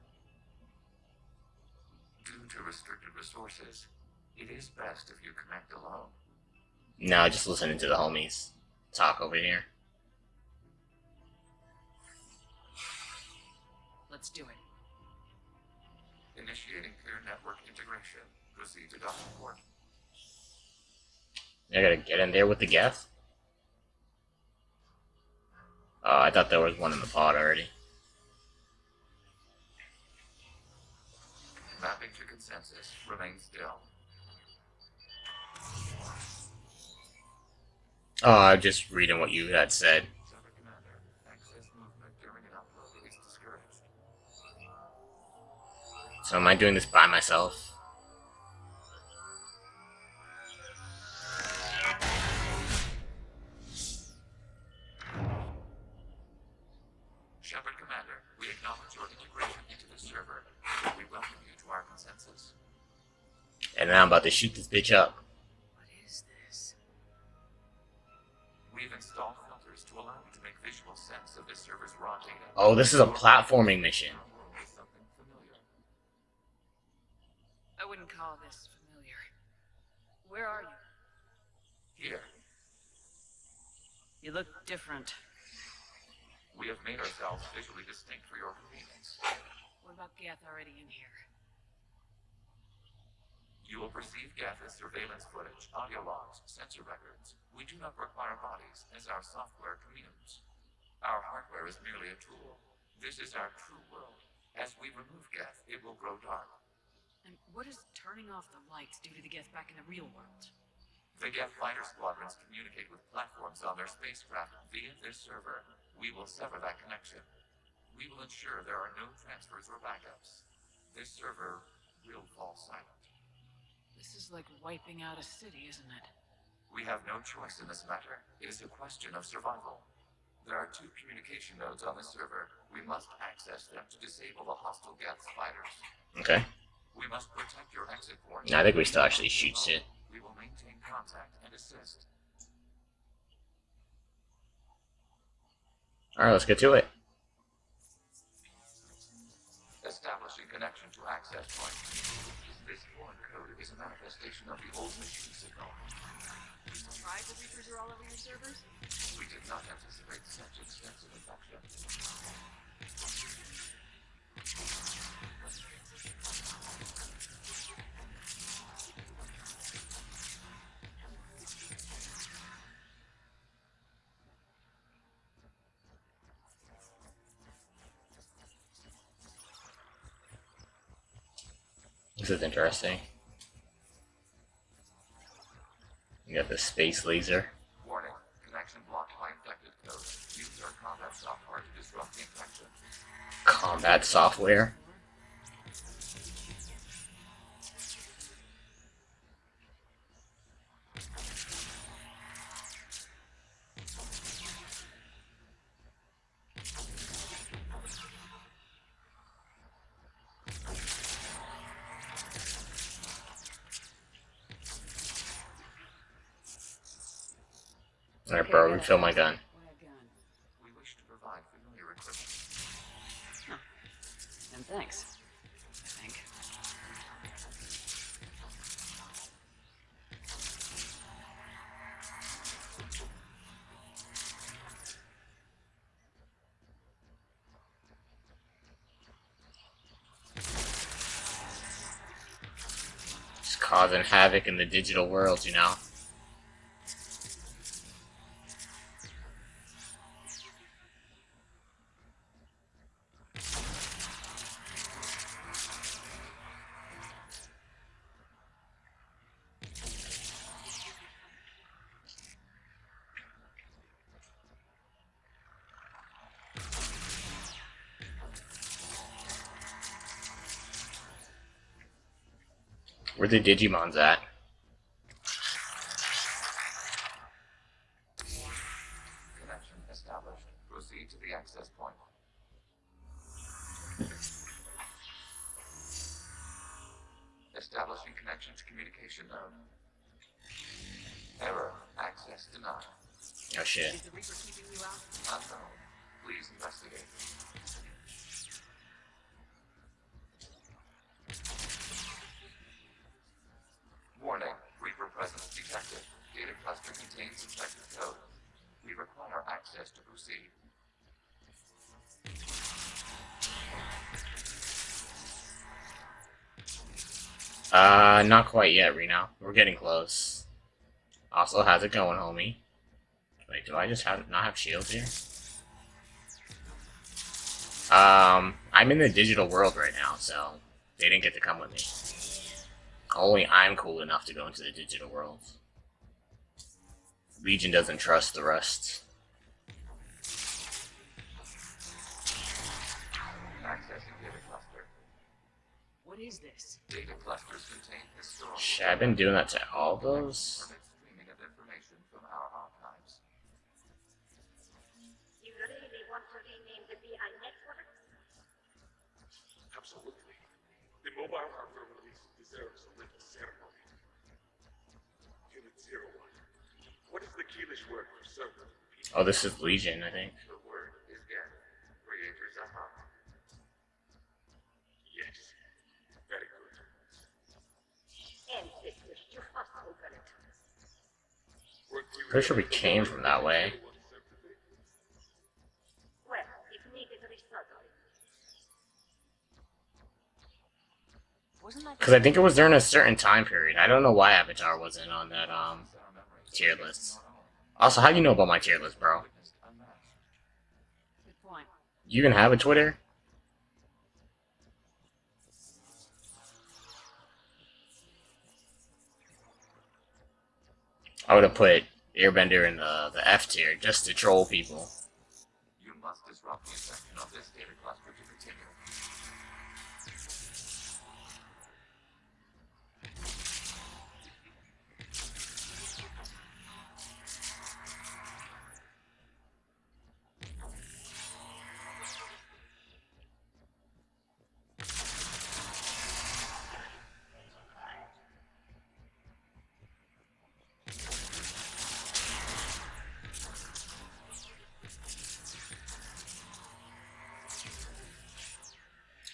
S11: Due to restricted resources, it is best if you connect alone.
S3: No, just listening to the homies talk over here.
S2: Let's do it.
S11: Initiating clear network integration. Proceed to docking port.
S3: I gotta get in there with the Geth. Oh, I thought there was one in the pod already.
S11: Mapping to consensus. Remain still.
S3: Oh, I'm just reading what you had said.
S11: Server commander. Access movement during an upload is discouraged.
S3: So am I doing this by myself?
S11: Shepard Commander, we acknowledge your integration into the server. We welcome you to our consensus.
S3: And now I'm about to shoot this bitch up.
S2: What is this?
S11: We've installed filters to allow you to make visual sense of the server's raw data.
S3: Oh, this is a platforming mission.
S11: Our world is something familiar.
S2: I wouldn't call this familiar. Where are you?
S11: Here,
S2: You look different.
S11: we have made ourselves visually distinct for your convenience.
S2: What about Geth already in here?
S11: You will perceive Geth as surveillance footage, audio logs, sensor records. We do not require bodies, as our software communes. Our hardware is merely a tool. This is our true world. As we remove Geth, it will grow dark.
S2: And what does turning off the lights do to the Geth back in the real world?
S11: The Geth fighter squadrons communicate with platforms on their spacecraft via this server. We will sever that connection. We will ensure there are no transfers or backups. This server will fall silent.
S2: This is like wiping out a city, isn't it?
S11: We have no choice in this matter. It is a question of survival. There are 2 communication nodes on the server. We must access them to disable the hostile Geth fighters.
S3: Okay.
S11: We must protect your exit port.
S3: I think we still actually shoot shit.
S11: We will maintain contact and assist.
S3: Alright, let's get to it.
S11: Establishing connection to access point. This foreign code is a manifestation of the old machine signal.
S2: Surprised the Reapers are all over your servers?
S11: We did not anticipate such extensive infection.
S3: This is interesting. You got the space laser.
S11: Warning. Connection blocked by infected code. Use our combat software to disrupt the infection.
S3: Combat software. Alright, bro, refill my gun.
S2: What a gun.
S11: We wish to provide familiar equipment.
S2: And thanks. I think.
S3: Just causing havoc in the digital world, you know? Where the Digimons at?
S11: Connection established. Proceed to the access point. Establishing connection to communication node. Error. Access denied.
S3: Oh shit.
S2: Is the Reaper keeping you out?
S11: Unknown. Please investigate. Warning. Reaper presence detected. Data cluster contains infected code. We require access to proceed.
S3: Not quite yet, Reno. We're getting close. Also, how's it going, homie? Wait, do I just not have shields here? I'm in the digital world right now, so they didn't get to come with me. Only I'm cool enough to go into the digital world. Legion doesn't trust the rest.
S11: Accessing data cluster.
S2: What is this?
S11: Data clusters contain historical.
S3: Shit, I've been doing that to all those.
S11: Permits streaming of information from our archives.
S7: You really want to rename the BI network?
S6: Absolutely. The mobile hardware release deserves a little ceremony. Unit 01. What is the Keelish word for server?
S3: Oh, this is Legion, I think.
S11: The word is get. Creators
S6: Yes. Very good.
S7: Ancestors, you must open it.
S3: Pretty sure we came from that way.
S7: Well, if needed, restart it.
S2: Wasn't that?
S3: Because I think it was during a certain time period. I don't know why Avatar wasn't on that tier list. Also, how do you know about my tier list, bro?
S2: Good point.
S3: You even have a Twitter? I would have put Airbender in the F tier just to troll people.
S11: You must disrupt the infection of this data cluster to continue.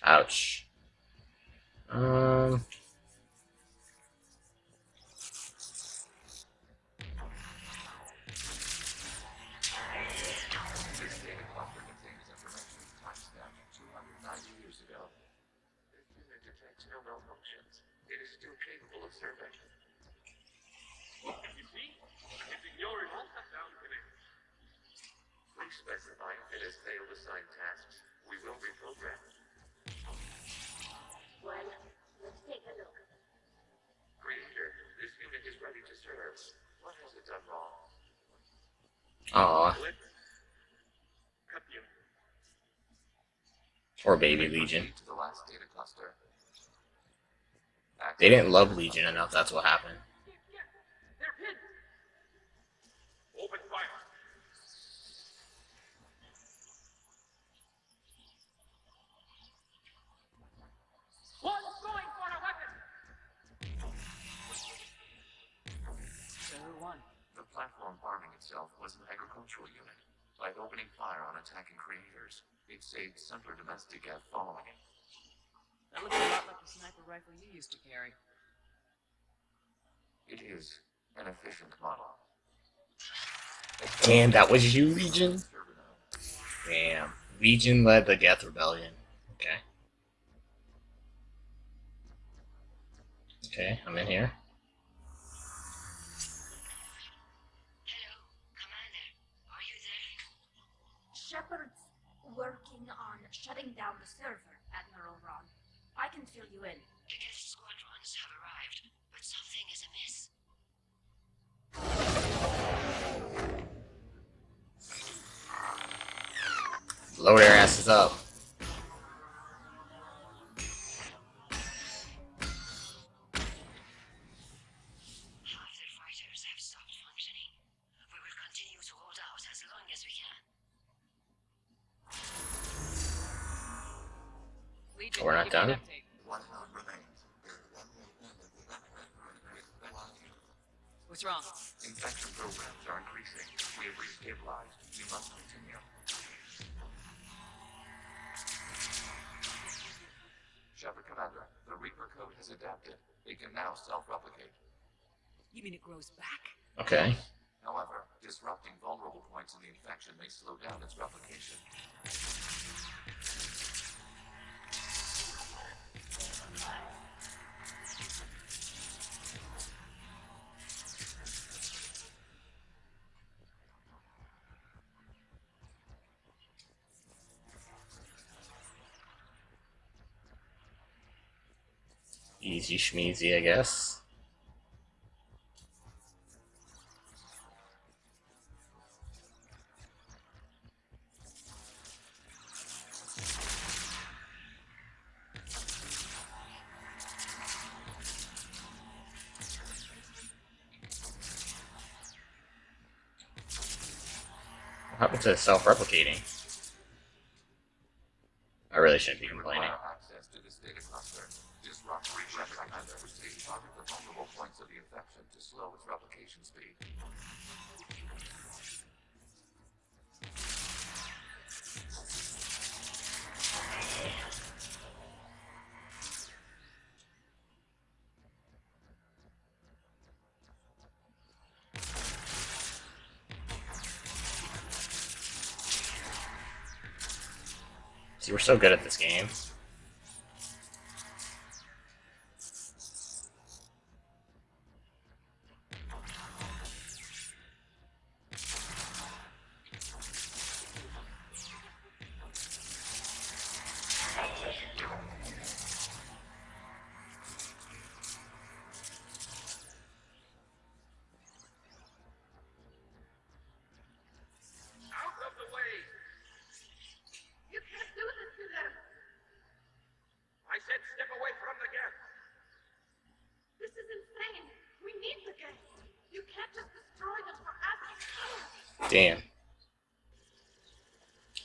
S3: Ouch.
S11: This data cluster contains information timestamped 290 years ago. This unit detects no malfunctions. It is still capable of serving.
S6: You see? It's ignoring all shutdown connections.
S11: Please specify if it has failed assigned tasks. We will reprogram it.
S7: Well, let's take a look.
S11: Creator, this unit is ready to serve. What has it done wrong?
S3: Aw.
S6: Let's cut the
S3: Or Baby Legion.
S11: Proceed to the last data cluster.
S3: They didn't love Legion enough, that's what happened.
S6: They're hit! Open fire! One's going for a weapon!
S2: So who won?
S11: The platform farming itself was an agricultural unit. By opening fire on attacking creators, it saved simpler domestic gas following it.
S2: That looks a lot like the sniper rifle you used to carry.
S11: It is an efficient model.
S3: Damn, that was you, Legion? Damn. Legion led the Geth Rebellion. Okay. Okay, I'm in here.
S5: Hello, Commander. Are you there?
S7: Shepard's working on shutting down the server, Admiral Ron. I can fill you in.
S5: The Geth squadrons have arrived, but something is amiss.
S3: Blow their asses up.
S5: Half their fighters have stopped functioning. We will continue to hold out as long as we can.
S2: Legion,
S3: We're not
S2: give me an
S3: done?
S2: update.
S11: One node remains.
S2: What's wrong?
S11: Infection programs are increasing. We have restabilized. We must continue. Shepard Commander, the Reaper code has adapted. It can now self-replicate.
S2: You mean it grows back?
S3: Okay.
S11: However, disrupting vulnerable points in the infection may slow down its replication.
S3: Easy schmeezy, I guess. What happened to self-replicating? I really shouldn't be complaining.
S11: Access to this data cluster. Disrupt replication target the vulnerable points of the infection to slow its replication speed.
S3: See, we're so good at this game.
S10: Out of the way!
S5: You can't do this to them.
S10: I said step away from the gap!
S5: This is insane. We need the game. You can't just destroy them for us.
S3: Damn.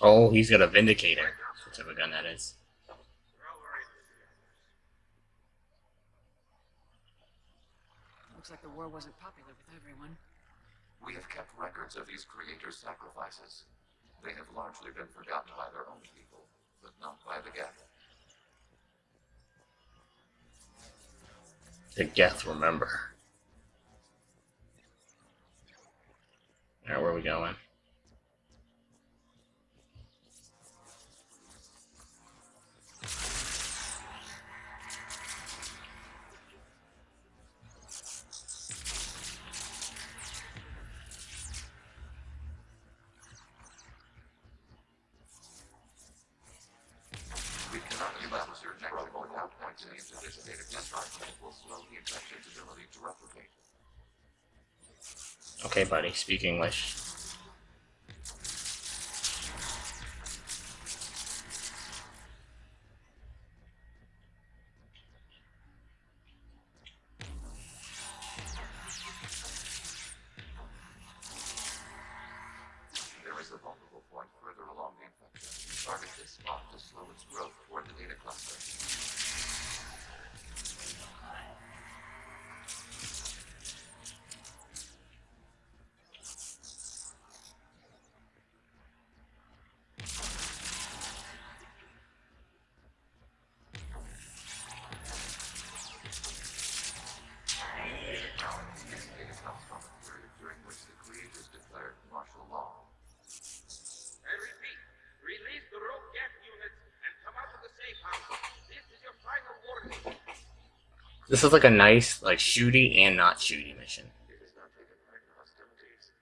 S3: Oh, he's got a Vindicator. Whichever gun that is.
S2: Looks like the war wasn't popular with everyone.
S11: We have kept records of these creators' sacrifices. They have largely been forgotten by their own people, but not by the Geth.
S3: The Geth remember. Alright, where are we going?
S11: We cannot establish your network without pointing into this data cluster. It will slow the infection's ability to replicate.
S3: Okay, buddy, speak English.
S11: There is a vulnerable point further along the infection. Target this spot to slow its growth toward the data cluster. This data comes from a period during which the creators declared martial law.
S10: I repeat, release the rogue gap units and come out of the safe house. This is your final warning.
S3: This is like a nice, like, shooty and not shooty mission.
S11: It has not taken part in hostilities.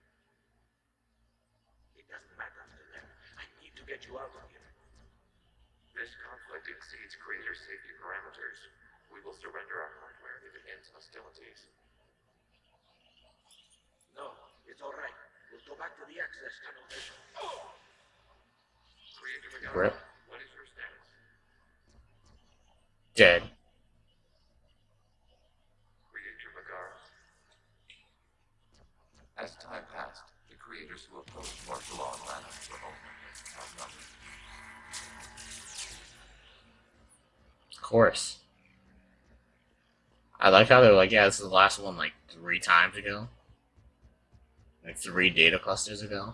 S10: It doesn't matter to them. I need to get you out of here.
S11: This conflict exceeds creator safety parameters. We will surrender our hardware if it ends hostilities.
S10: No, it's all right. We'll go back to the access tunnel.
S11: Creator Megara,
S3: Rip.
S11: what is your status?
S3: Dead.
S11: Creator Megara. As time passed, the creators who opposed martial law in Lana were ultimately outnumbered.
S3: Of course. I like how they're like, yeah, this is the last one like 3 times ago. Like 3 data clusters ago.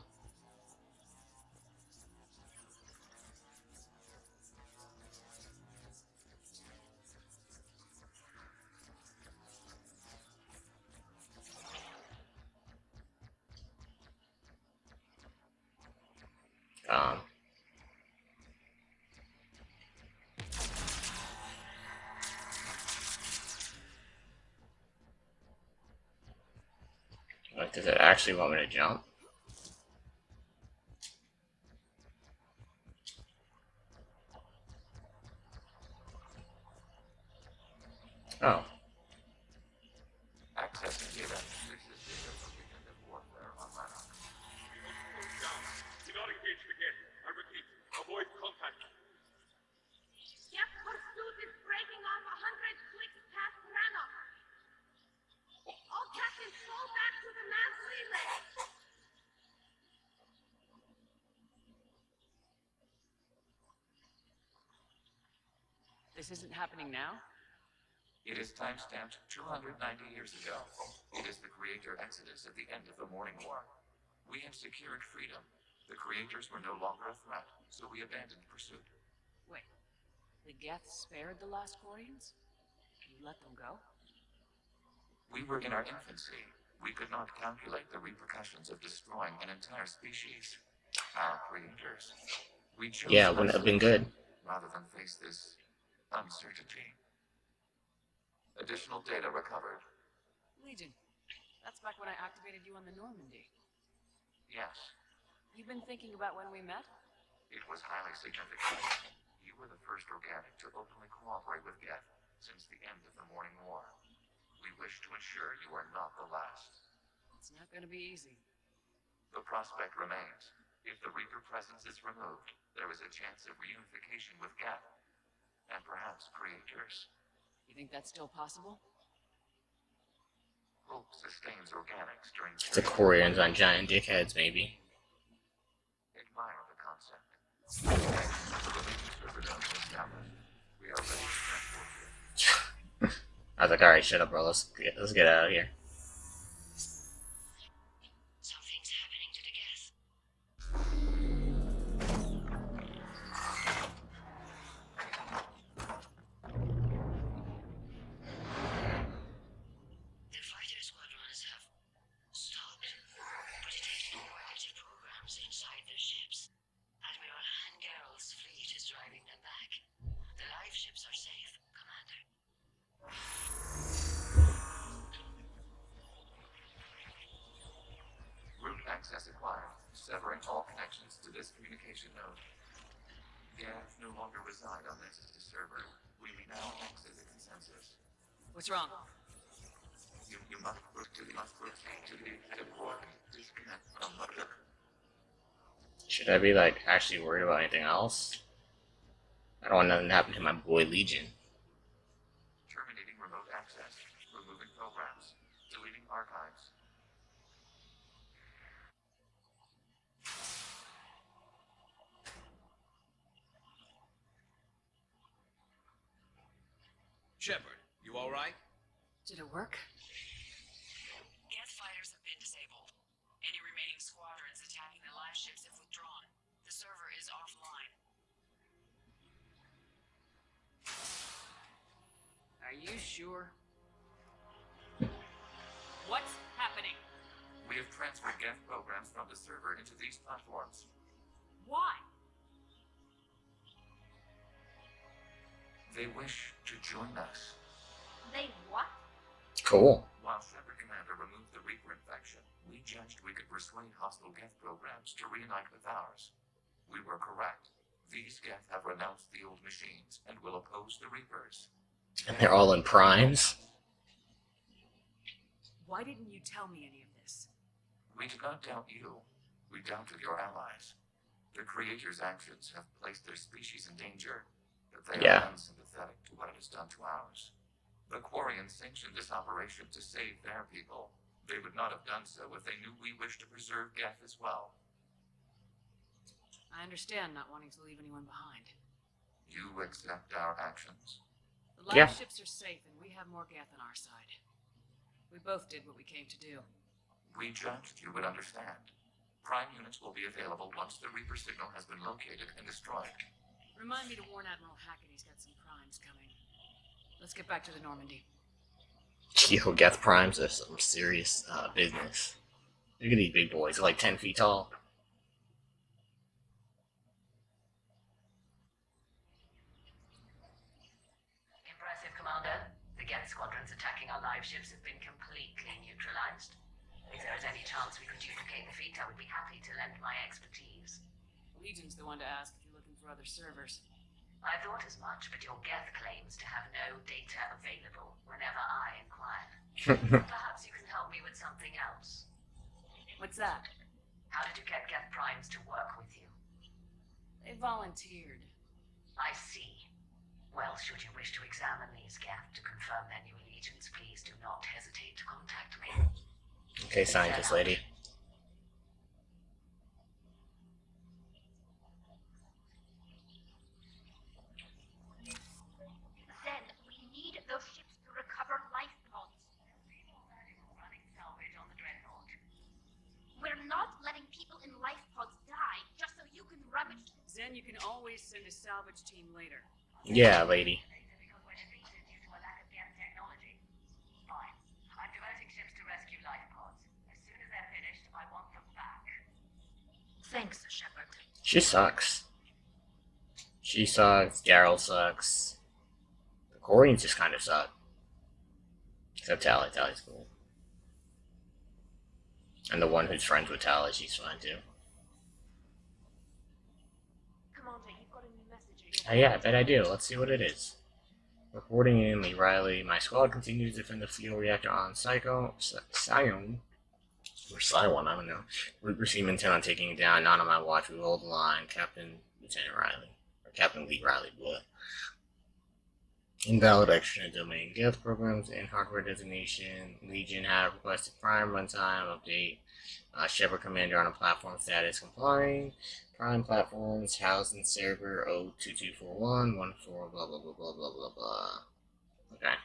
S3: Like, does it actually want me to jump? Oh.
S11: Accessing data. This is data from the end of warfare on Lanark.
S6: Down. Do not engage the gate. I repeat, avoid contact.
S7: Yep, pursuit is breaking off 100 clicks past Rannoch. All captains fall back to the mass relay.
S2: This isn't happening now?
S11: It is timestamped 290 years ago. It is the creator exodus at the end of the Morning War. We have secured freedom. The creators were no longer a threat, so we abandoned pursuit.
S2: Wait, the Geth spared the last Quarians? You let them go?
S11: We were in our infancy. We could not calculate the repercussions of destroying an entire species. Our creators. We chose
S3: Yeah, wouldn't have been good.
S11: rather than face this uncertainty. Additional data recovered.
S2: Legion. That's back when I activated you on the Normandy.
S11: Yes,
S2: You've been thinking about when we met?
S11: it was highly significant. You were the first organic to openly cooperate with Geth since the end of the Morning War. We wish to ensure you are not the last.
S2: It's not gonna be easy.
S11: The prospect remains. If the Reaper presence is removed, there is a chance of reunification with Geth, and perhaps creators.
S2: You think that's still possible?
S11: Hope sustains organics during
S3: The Quarians on giant dickheads, maybe.
S11: Admire the concept. The religious rebellion established. We are ready to transport you.
S3: I was like, alright, shut up, bro. Let's get out of here.
S5: Something's happening to the gas. The fighter squadrons have stopped, but detected negative programs inside their ships. Admiral Hangarel's fleet is driving them back. The live ships are safe, Commander.
S11: Root access acquired, severing all connections to this communication node. Geth no longer reside on this server. We now exit the consensus.
S2: What's wrong?
S11: You must proceed to the headquarters. Disconnect from mother.
S3: Should I be, like, actually worried about anything else? I don't want nothing to happen to my boy Legion.
S11: Terminating remote access. Removing programs. Deleting archives.
S4: Shepard, you alright?
S2: Did it work?
S5: Geth fighters have been disabled. Any remaining squadrons attacking the live ships have withdrawn. The server is offline.
S2: Are you sure? What's happening?
S11: We have transferred Geth programs from the server into these platforms.
S2: Why?
S11: They wish to join us.
S7: They what?
S3: Cool.
S11: While Shepard Commander removed the Reaper infection, we judged we could persuade hostile Geth programs to reunite with ours. We were correct. These Geth have renounced the old machines and will oppose the Reapers.
S3: And they're all in primes.
S2: Why didn't you tell me any of this?
S11: We did not doubt you. We doubted your allies. The Creator's actions have placed their species in danger, but they are unsympathetic to what it has done to ours. The Quarians sanctioned this operation to save their people. They would not have done so if they knew we wished to preserve Geth as well.
S2: I understand not wanting to leave anyone behind.
S11: You accept our actions?
S2: The live ships are safe and we have more Geth on our side. We both did what we came to do.
S11: We judged you would understand. Prime units will be available once the Reaper signal has been located and destroyed.
S2: Remind me to warn Admiral Hackett he's got some primes coming. Let's get back to the Normandy.
S3: Yo, Geth primes are some serious business. Look at these big boys. They're like 10 feet tall.
S5: Impressive, Commander. The Geth squadrons attacking our live ships have been completely neutralized. If there is any chance we could duplicate the feat, I would be happy to lend my expertise.
S2: Legion's the one to ask if you're looking for other servers.
S5: I thought as much, but your Geth claims to have no data available whenever I inquire. Perhaps you can help me with something else.
S2: What's that?
S5: How did you get Geth Primes to work with you?
S2: They volunteered.
S5: I see. Well, should you wish to examine these Geth to confirm their new allegiance, please do not hesitate to contact me.
S3: Okay, scientist lady.
S7: Then we need those ships to recover life pods.
S5: Running salvage on the Dreadnought.
S7: We're not letting people in life pods die just so you can rummage.
S2: Zen, you can always send a salvage team later.
S3: Yeah, lady.
S5: Because we're defeated due to a lack of Geth technology. Fine. I'm diverting ships to rescue life pods. As soon as they're finished, I want them back.
S7: Thanks, Shepard.
S3: She sucks. She sucks. Daryl sucks. The Koreans just kind of suck. Except Tally. Tally's cool. And the one who's friends with Tally, she's fine too.
S7: Commander, you've got a new message.
S3: Yeah, I bet I do. Let's see what it is. Reporting in Lee Riley. My squad continues to defend the fuel reactor on Sion. Or Cylon, I don't know. Root received intent on taking it down. Not on my watch. We hold the line. Captain Lieutenant Riley. Or Captain Lee Riley, blah. Invalid extra domain Geth programs and hardware designation. Legion have requested prime runtime update. Shepard commander on a platform status complying. Prime platforms housed in server 02241 14 blah blah blah blah blah blah blah. Okay.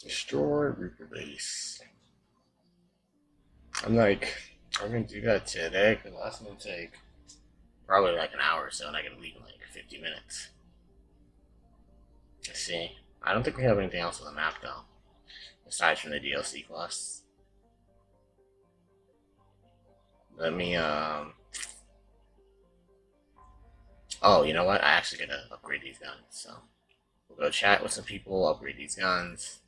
S3: Destroy Reaper base. I'm gonna do that today because that's gonna take probably like an hour or so, and I can leave in like 50 minutes. Let's see. I don't think we have anything else on the map though, aside from the DLC quests. Let me oh, you know what? I actually gotta upgrade these guns, so we'll go chat with some people, upgrade these guns.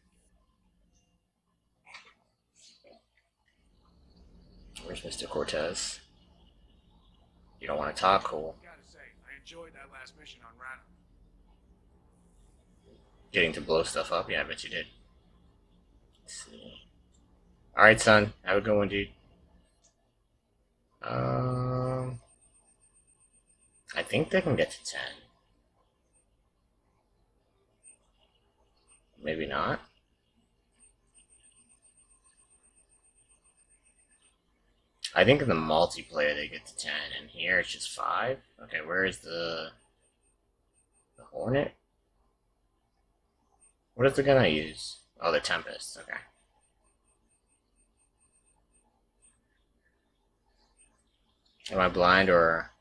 S3: Where's Mr. Cortez? You don't want to talk? Cool.
S4: Gotta say, I enjoyed that last mission on Rana.
S3: Getting to blow stuff up? Yeah, I bet you did. Let's see. Alright, son. Have a good one, dude. I think they can get to 10. Maybe not. I think in the multiplayer they get to 10, and here it's just 5. Okay, where is the Hornet? What is the gun I use? Oh, the Tempest. Okay. Am I blind or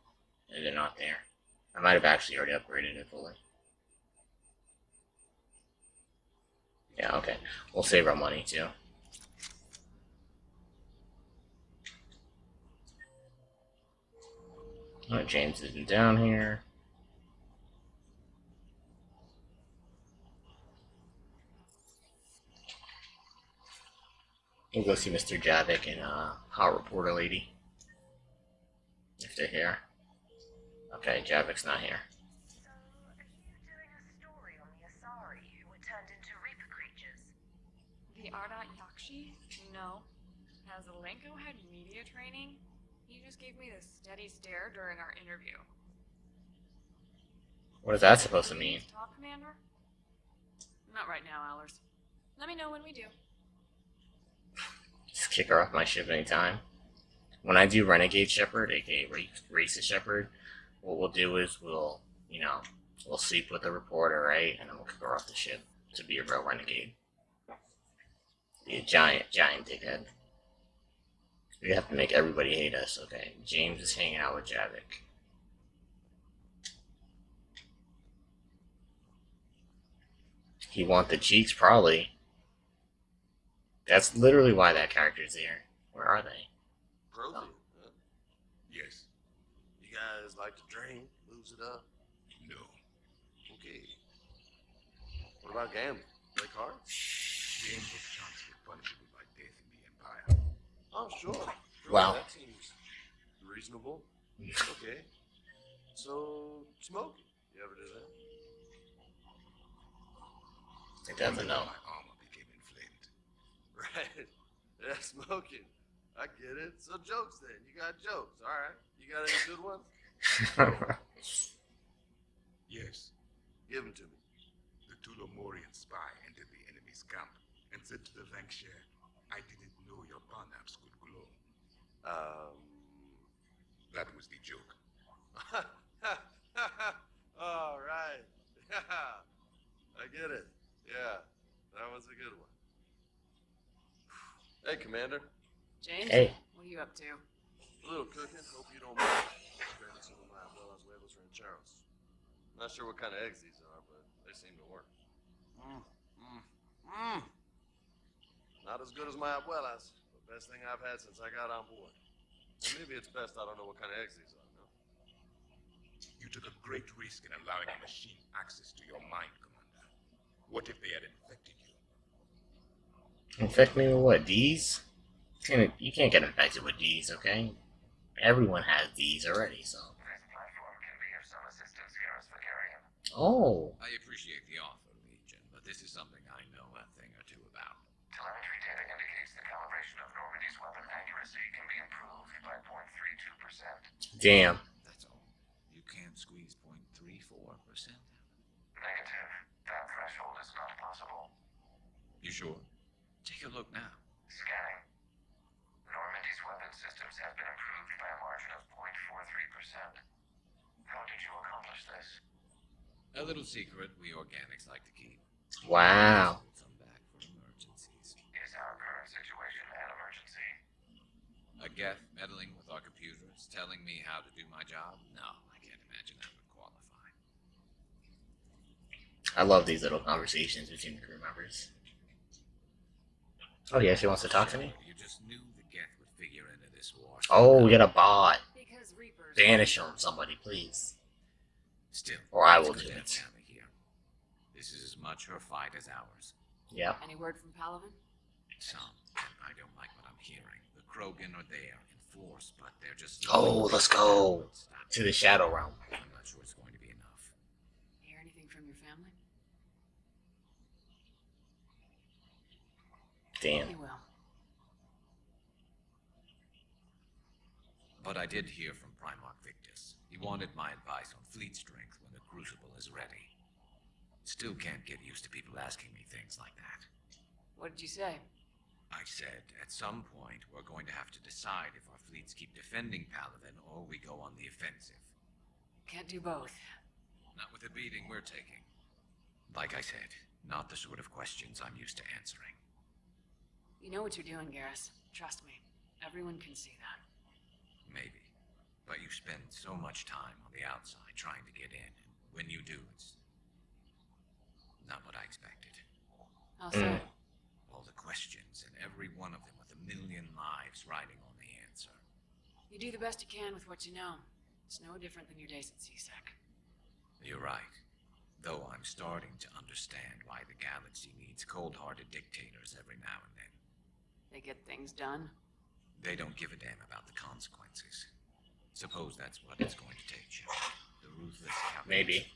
S3: is it not there? I might have actually already upgraded it fully. Yeah, okay. We'll save our money too. Alright, James isn't down here. We'll go see Mr. Javik and Hot Reporter Lady. If they're here. Okay, Javik's not here.
S5: So, are you doing a story on the Asari who were turned into Reaper creatures?
S2: The Ardat Yakshi? No. Has Alenko had media training? He just gave me the steady stare during our interview.
S3: What is that supposed to mean?
S2: Talk, Commander? Not right now, Allers. Let me know when we do.
S3: Just kick her off my ship anytime. When I do Renegade Shepard, aka Racist Shepard, what we'll do is we'll sleep with the reporter, right? And then we'll kick her off the ship to be a real renegade. Be a giant dickhead. We have to make everybody hate us. Okay, James is hanging out with Javik. He want the cheeks, probably. That's literally why that character's there. Where are they?
S12: Groovy. Yes. You guys like to drink, lose it up? No. Okay. What about gambling? Play cards?
S13: Games of chance were punishable by death in the Empire.
S12: Oh, sure.
S3: Wow.
S12: That seems reasonable. Okay. So, smoking. You ever do that?
S3: It doesn't know.
S12: My armor became inflamed. Right. Yeah, smoking. I get it. So jokes then. You got jokes. All right. You got any good ones?
S6: Yes,
S12: Give them to me.
S6: the Tulomorian spy entered the enemy's camp and said to the Lancashire, I didn't know your barnaps could glow. That was the joke.
S12: All right. Yeah. I get it. Yeah. That was a good one. Hey, Commander.
S2: James?
S3: Hey.
S2: What are you up to?
S12: A little cooking. Hope you don't mind. Grabbing some of my abuela's huevos rancheros. Not sure what kind of eggs these are, but they seem to work. Not as good as my abuela's, but best thing I've had since I got on board. And maybe it's best I don't know what kind of eggs these are, no?
S6: You took a great risk in allowing a machine access to your mind, Commander. What if they had infected you?
S3: Infect me with what? D's? You can't get infected with D's, okay? Everyone has D's already, so.
S1: This platform can be of some assistance here as Vicarian.
S3: Oh.
S10: I appreciate the offer, Legion, but this is something I know a thing or two about.
S1: Telemetry data indicates the calibration of Normandy's weapon accuracy can be improved by 0.32%.
S3: Damn.
S10: That's all. You can't squeeze 0.34% out of it.
S1: Negative. That threshold is not possible.
S10: You sure? Take a look now.
S1: Scanning. Normandy's weapon systems have been improved by a margin of 0.43%. How did you accomplish this?
S10: A little secret we organics like to keep.
S3: Wow.
S10: Hold some back for emergencies.
S1: Is our current situation an emergency?
S10: A Geth meddling with our computers, telling me how to do my job? No, I can't imagine that would qualify.
S3: I love these little conversations between the crew members. Oh yeah, she wants to talk to me?
S10: You just knew the Geth would figure into this war.
S3: Oh, get a bot.
S2: Because Reapers...
S3: Banish him, somebody, please.
S10: Still,
S3: Or I will
S10: let's
S3: do
S10: go down
S3: it.
S10: family here. This is as much her fight as ours.
S3: Yep.
S2: Any word from Paladin?
S10: Some, and I don't like what I'm hearing. The Krogan are there in force, but they're just...
S3: Oh, let's go to the Shadow Realm.
S10: I'm not sure it's going to be enough.
S2: Hear anything from your family?
S3: Damn.
S2: You will.
S10: But I did hear from Primarch Victus. He wanted my advice on fleet strength when the Crucible is ready. Still can't get used to people asking me things like that.
S2: What did you say?
S10: I said, at some point, we're going to have to decide if our fleets keep defending Paladin or we go on the offensive.
S2: Can't do both.
S10: Not with the beating we're taking. Like I said, not the sort of questions I'm used to answering.
S2: You know what you're doing, Garrus. Trust me. Everyone can see that.
S10: Maybe. But you spend so much time on the outside trying to get in, and when you do, it's not what I expected.
S2: How so?
S10: All the questions, and every one of them with a million lives riding on the answer.
S2: You do the best you can with what you know. It's no different than your days at CSEC.
S10: You're right. Though I'm starting to understand why the galaxy needs cold-hearted dictators every now and then.
S2: They get things done.
S10: They don't give a damn about the consequences. Suppose that's what it's going to take, Shepard. The ruthless
S3: Maybe.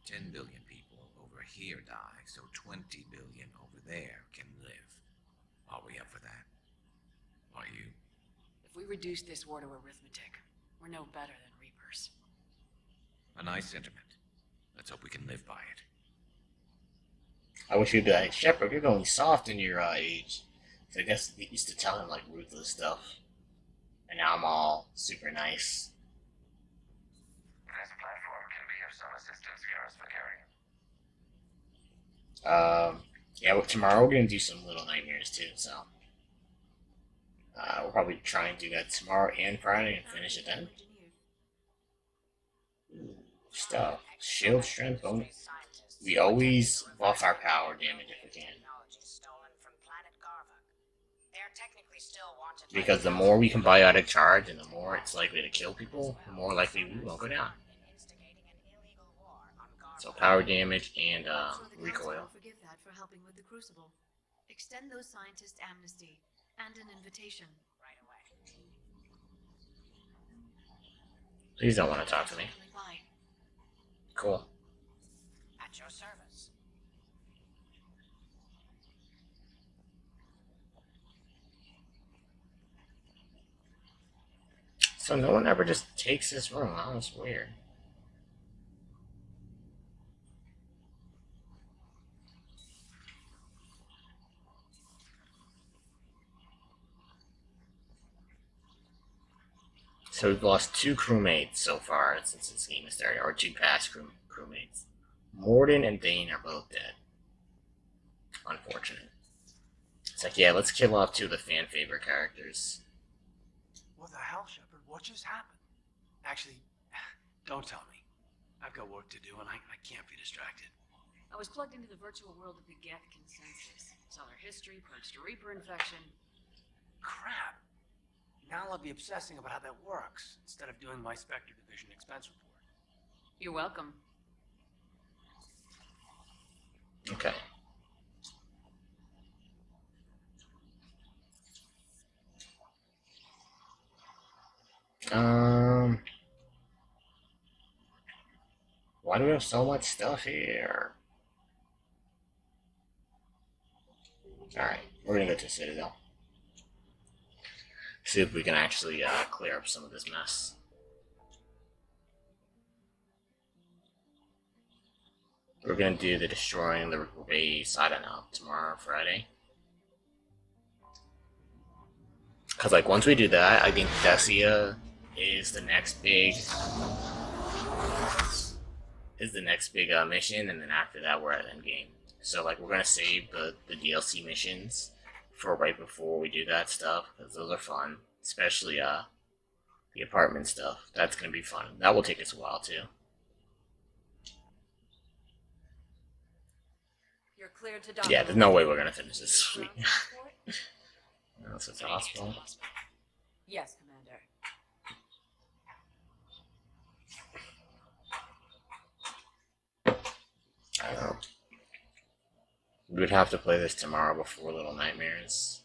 S10: 10 billion people over here die, so 20 billion over there can live. Are we up for that? Are you?
S2: If we reduce this war to arithmetic, we're no better than Reapers.
S10: A nice sentiment. Let's hope we can live by it.
S3: I wish you'd be like, Shepard, you're going soft in your age. So I guess they used to tell him like ruthless stuff. And now I'm all super nice.
S1: This platform can be of some assistance here as Vicarian.
S3: Yeah, well, tomorrow we're going to do some Little Nightmares too, so. We'll probably try and do that tomorrow and Friday and finish it then. Ooh, stuff. Shield strength bonus. We always buff our power damage if we can. Because the more we can biotic charge and the more it's likely to kill people, the more likely we won't go down. So power damage and recoil.
S13: Forgive that for helping with the Crucible. Extend those scientists amnesty.
S2: And an invitation. Right away.
S3: Please don't want to talk to me.
S2: Bye.
S3: Cool.
S8: At your service.
S3: So no one ever just takes this room. Huh? That's weird. So we've lost 2 crewmates so far since this game has started, or 2 past crewmates. Morden and Dane are both dead. Unfortunate. It's like, yeah, let's kill off 2 of the fan favorite characters.
S9: What the hell, Shepard? What just happened? Actually, don't tell me. I've got work to do and I can't be distracted.
S2: I was plugged into the virtual world of the Geth Consensus. Saw their history, purged a Reaper infection.
S9: Crap. Now I'll be obsessing about how that works instead of doing my Spectre Division expense report.
S2: You're welcome.
S3: Okay. Why do we have so much stuff here? Alright, we're gonna go to Citadel. See if we can actually clear up some of this mess. We're gonna do the destroying the base, I don't know, tomorrow or Friday. Cause like once we do that, I think Decia is the next big mission, and then after that we're at endgame. So like we're gonna save the DLC missions for right before we do that stuff, because those are fun, especially the apartment stuff. That's gonna be fun. That will take us a while too.
S2: You're cleared to dock.
S3: Yeah, there's no way we're gonna finish this week. Unless it's a hospital.
S2: Yes, Commander.
S3: I don't know. We would have to play this tomorrow before Little Nightmares.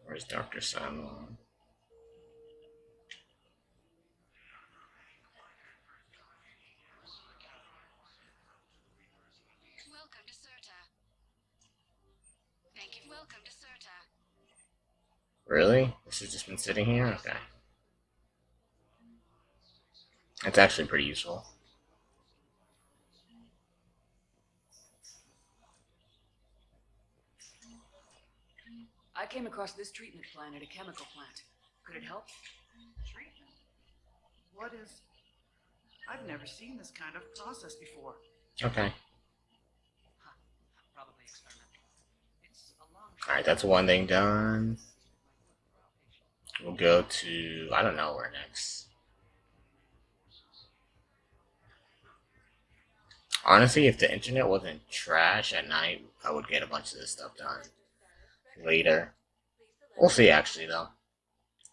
S3: Where's Dr. Simon?
S7: Welcome to Serta. Thank you. Welcome to Serta.
S3: Really? This has just been sitting here? Okay. It's actually pretty useful.
S2: I came across this treatment plan at a chemical plant. Could it help?
S13: Treatment? What is... I've never seen this kind of process before.
S3: Okay.
S13: Probably experimental. It's a long...
S3: Alright, that's one thing done. We'll go to... I don't know where next. Honestly, if the internet wasn't trash at night, I would get a bunch of this stuff done. Later. We'll see, actually, though.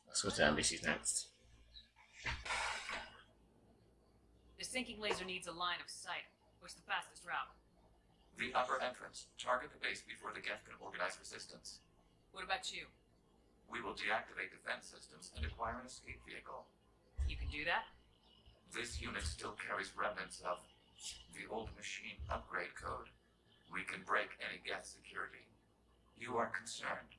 S3: Let's go to NBC's next.
S2: The sinking laser needs a line of sight. What's the fastest route?
S11: The upper entrance. Target the base before the Geth can organize resistance.
S2: What about you?
S11: We will deactivate defense systems and acquire an escape vehicle.
S2: You can do that?
S11: This unit still carries remnants of the old machine upgrade code. We can break any Geth security. You are concerned.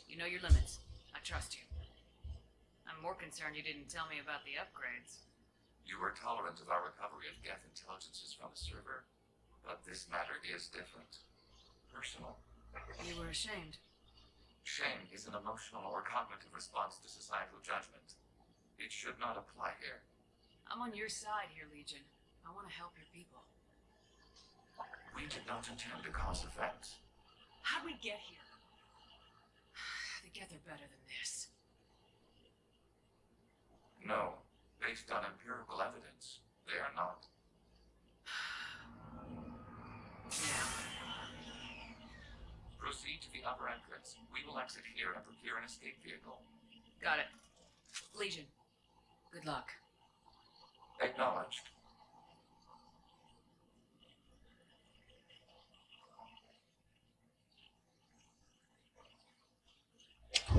S2: You know your limits. I trust you. I'm more concerned you didn't tell me about the upgrades.
S11: You were tolerant of our recovery of Geth intelligences from the server, but this matter is different. Personal.
S2: You were ashamed.
S11: Shame is an emotional or cognitive response to societal judgment. It should not apply here.
S2: I'm on your side here, Legion. I want to help your people.
S11: We did not intend to cause offense.
S2: How'd we get here? The Geth are better than this.
S11: No, based on empirical evidence, they are not. Proceed to the upper entrance. We will exit here and procure an escape vehicle.
S2: Got it. Legion, good luck.
S11: Acknowledged.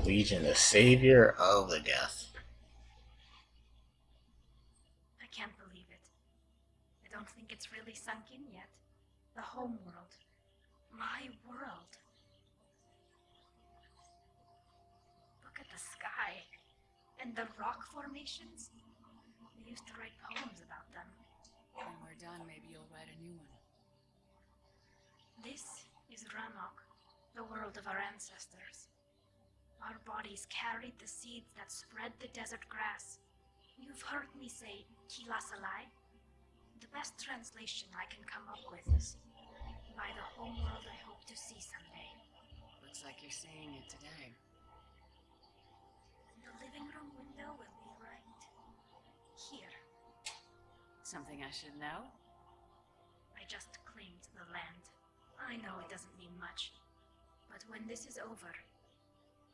S3: Legion, the savior of the Geth.
S7: I can't believe it. I don't think it's really sunk in yet. The homeworld. My world. Look at the sky. And the rock formations. We used to write poems about them.
S2: When we're done, maybe you'll write a new one.
S7: This is Ranok, the world of our ancestors. Our bodies carried the seeds that spread the desert grass. You've heard me say Kilasalai. The best translation I can come up with is by the homeworld I hope to see someday.
S2: Looks like you're seeing it today.
S7: The living room window will be right here.
S2: Something I should know?
S7: I just claimed the land. I know it doesn't mean much, but when this is over,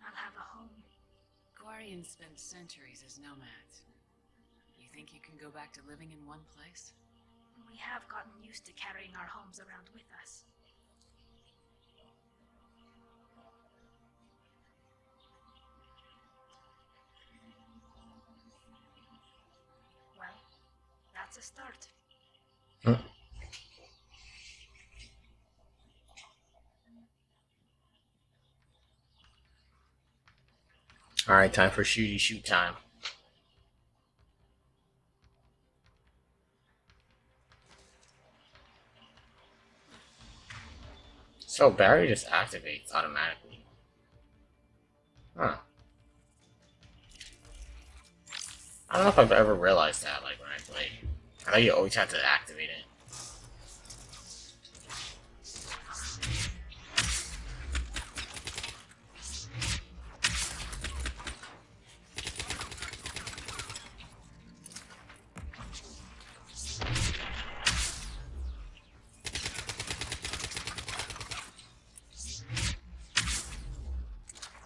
S7: I'll have a home.
S2: Guardians spent centuries as nomads. You think you can go back to living in one place?
S7: We have gotten used to carrying our homes around with us. Well, that's a start.
S3: Alright, time for shooty shoot time. So Barry just activates automatically. Huh. I don't know if I've ever realized that, like, when I play. I thought you always had to activate it.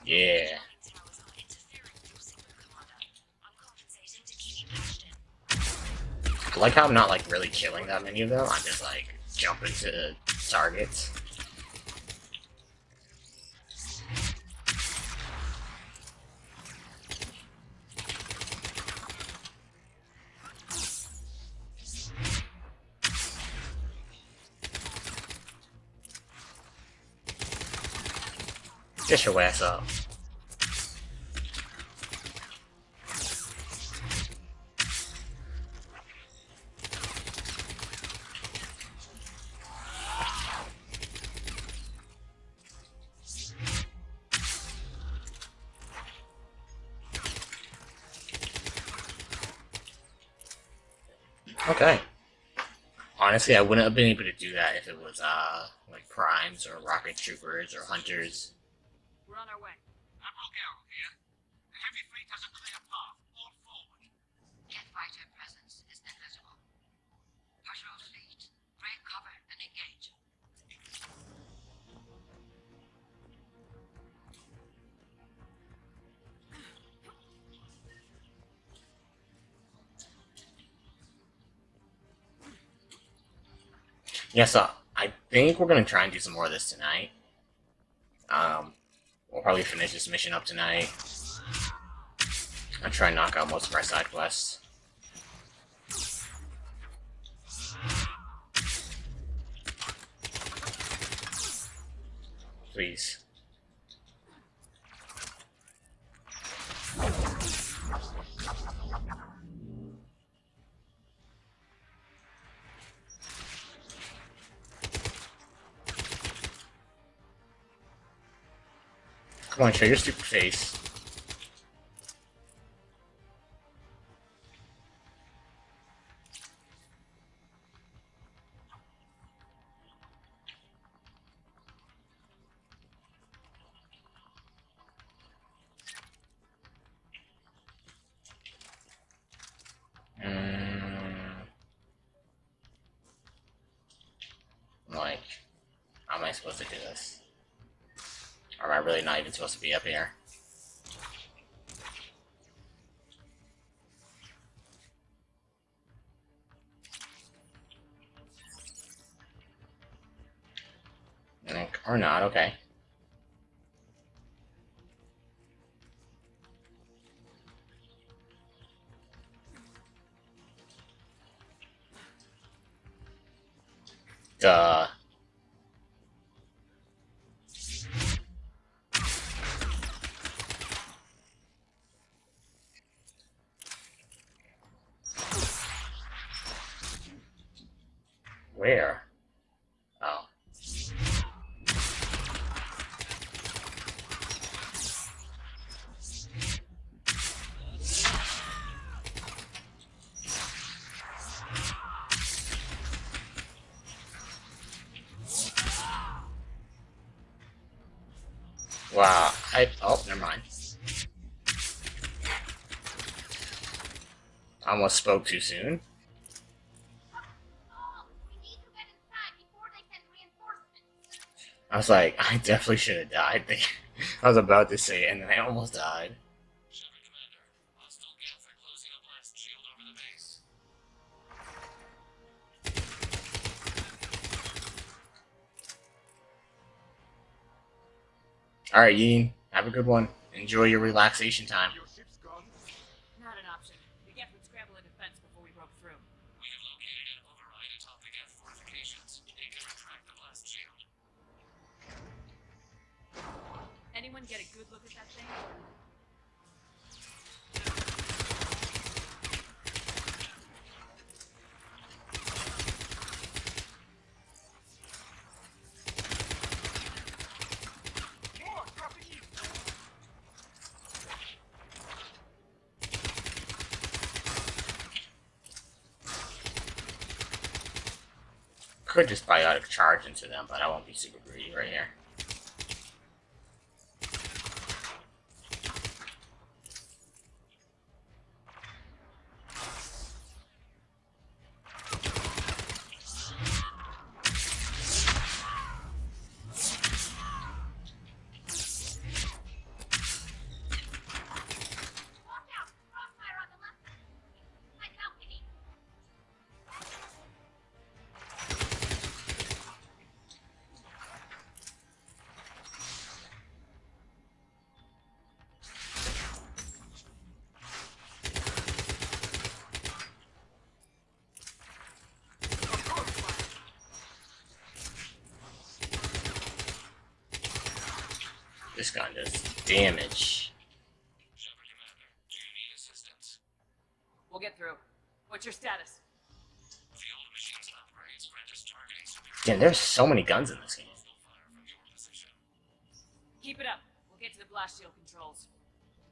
S3: Yeah. I like how I'm not, like, really killing that many of them. I'm just, like, jumping to targets. Get your ass up. Okay. Honestly, I wouldn't have been able to do that if it was, like primes or rocket troopers or hunters.
S2: We're on our way.
S10: Admiral Garrow here. The heavy fleet has a clear path. All forward.
S5: Jet fighter presence is invisible. Patrol fleet, break cover and engage.
S3: Yeah, so I think we're gonna try and do some more of this tonight. We'll probably finish this mission up tonight. I'll try and knock out most of our side quests. Please. Come on, show your stupid face. Like, how am I supposed to do this? Or am I really not even supposed to be up here? Or not, okay. Duh. Where? Oh. Wow. Oh, never mind. I almost spoke too soon. I was like, I definitely should have died there. I was about to say it, and then I almost died. Alright, Yeen. Have a good one. Enjoy your relaxation time.
S2: Not an option. The Geth would scramble a defense before we broke through.
S11: We have located an override atop the Geth fortifications. It can retract the blast shield.
S2: Anyone get a good look at that thing?
S3: Could just biotic charge into them, but I won't be super greedy right here. This gun does damage.
S2: We'll get through. What's your status?
S3: Damn, there's so many guns in this game.
S2: Keep it up. We'll get to the blast shield controls.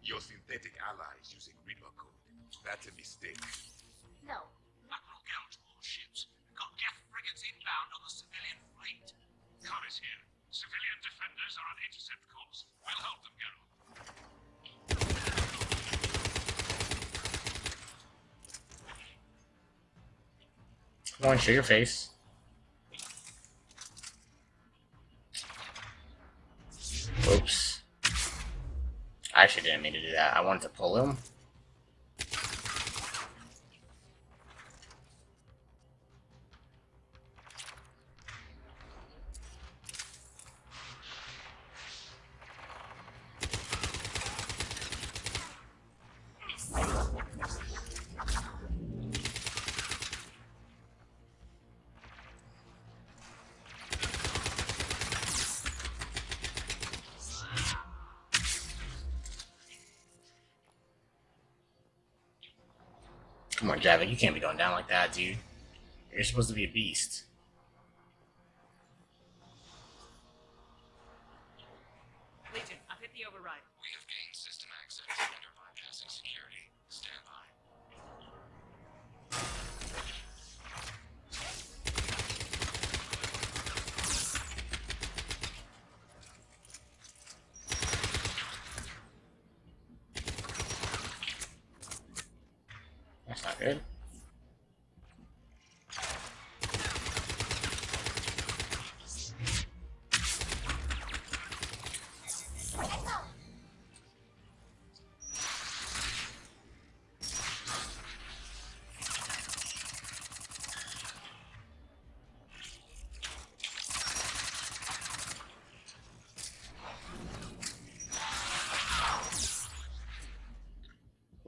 S6: Your synthetic ally is using Reaper code. That's a mistake.
S7: No.
S10: Macro gouge all ships. Got Geth frigates inbound on the civilian fleet. Connors here. Civilian defenders are on intercept course. We'll help them get on.
S3: Come on, show your face. Oops. I actually didn't mean to do that. I wanted to pull him. Come on, Javik, you can't be going down like that, dude. You're supposed to be a beast.
S2: Legion, I've hit the override.
S11: We have gained system access and are bypassing security. Stand by.
S3: That's not good.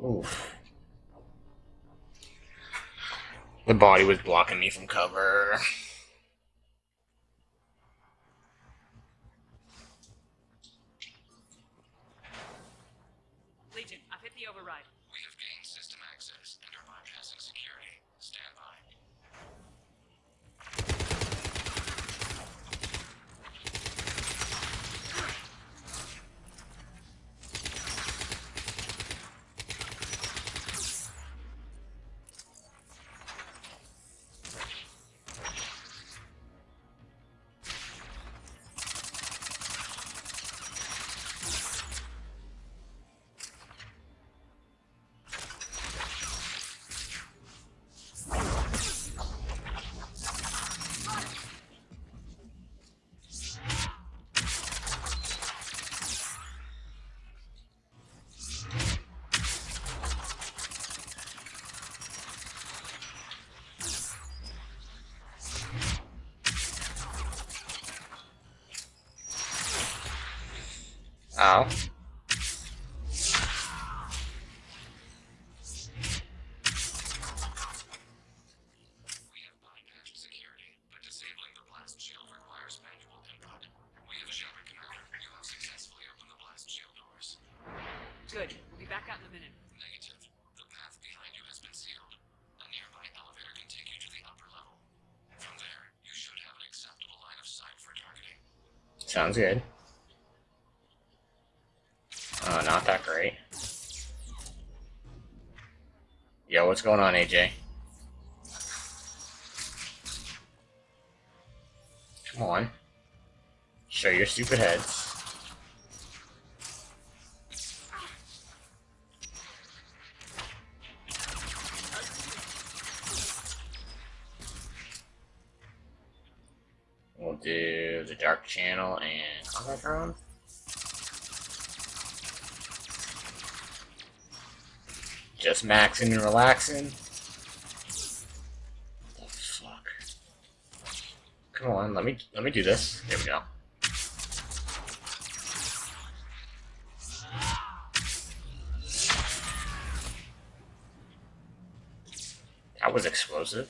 S3: Oof. The body was blocking me from cover. Ow.
S2: Good. We'll be back out in a minute.
S11: Negative. The path behind you has been sealed. A nearby elevator can take you to the upper level. From there, you should have an acceptable line of sight for targeting.
S3: Sounds good. Oh, not that great. Yo, what's going on, AJ? Come on. Show your stupid heads. We'll do the dark channel and combat drone. Just maxing and relaxing. What the fuck? Come on, let me do this. There we go. That was explosive.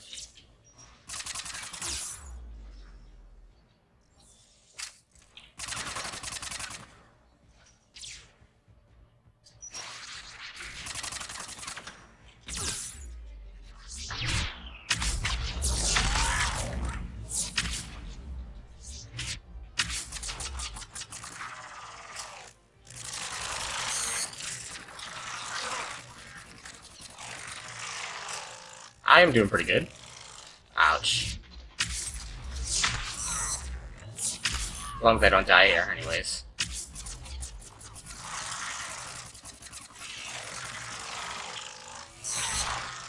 S3: I am doing pretty good. Ouch. As long as I don't die here, anyways.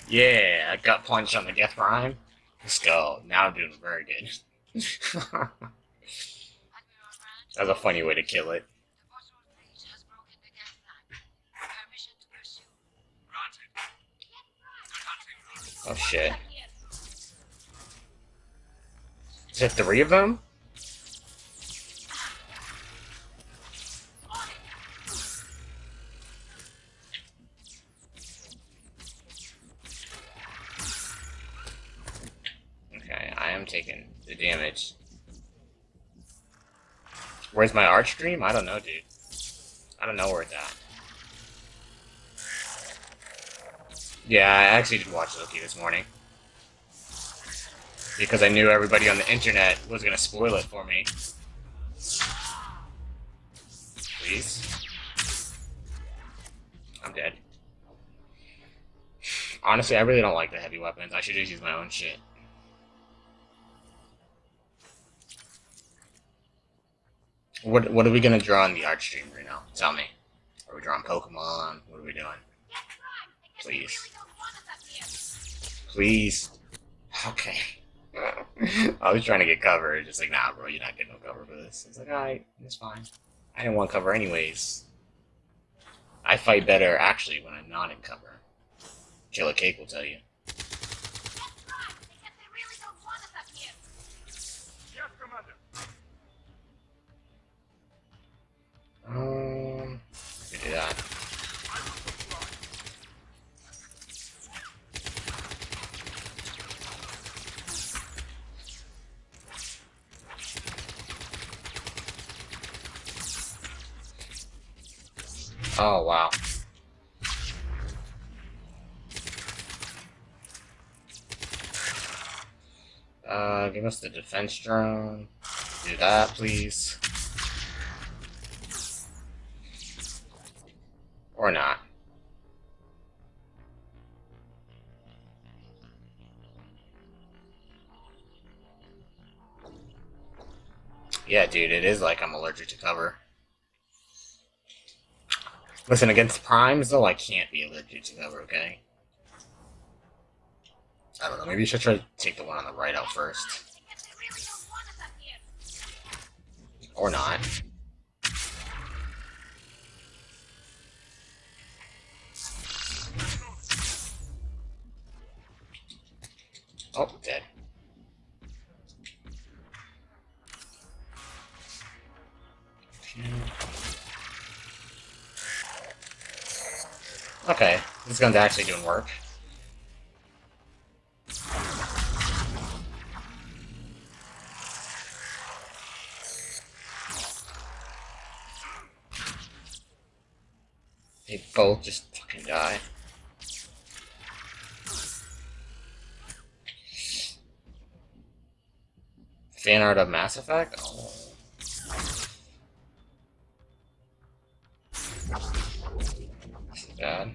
S3: Yeah, a gut punch on the Death Prime. Let's go. Now I'm doing very good. That's a funny way to kill it. Oh shit. Is it 3 of them? Okay, I am taking the damage. Where's my arch stream? I don't know, dude. I don't know where it's at. Yeah, I actually did watch Loki this morning. Because I knew everybody on the internet was gonna spoil it for me. Please. I'm dead. Honestly, I really don't like the heavy weapons. I should just use my own shit. What are we gonna draw on the art stream right now? Tell me. Are we drawing Pokemon? What are we doing? Please. Please. Okay. I was trying to get cover. Just like, nah, bro, you're not getting no cover for this. It's like, alright, it's fine. I didn't want cover anyways. I fight better, actually, when I'm not in cover. Killer Cake will tell you. I can do that. Oh, wow. Give us the defense drone. Do that, please. Or not. Yeah, dude, it is like I'm allergic to cover. Listen, against primes, though, I can't be allergic to cover, okay? I don't know, maybe you should try to take the one on the right out first. Or not. Oh, dead. Okay, this gun's actually doing work. They both just fucking die. Fan art of Mass Effect? Oh. This is bad.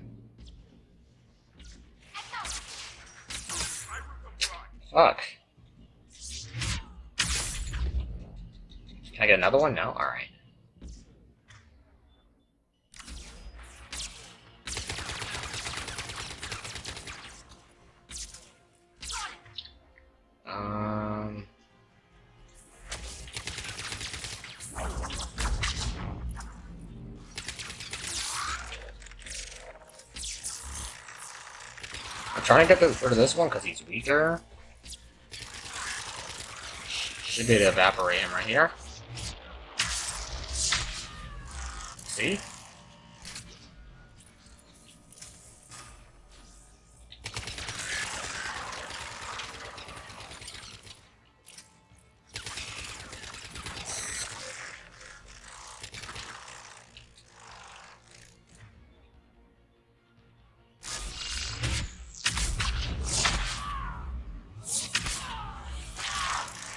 S3: Fuck. Can I get another one? No? Alright. I'm trying to get rid of this one because he's weaker. Should be able to evaporate him right here. See?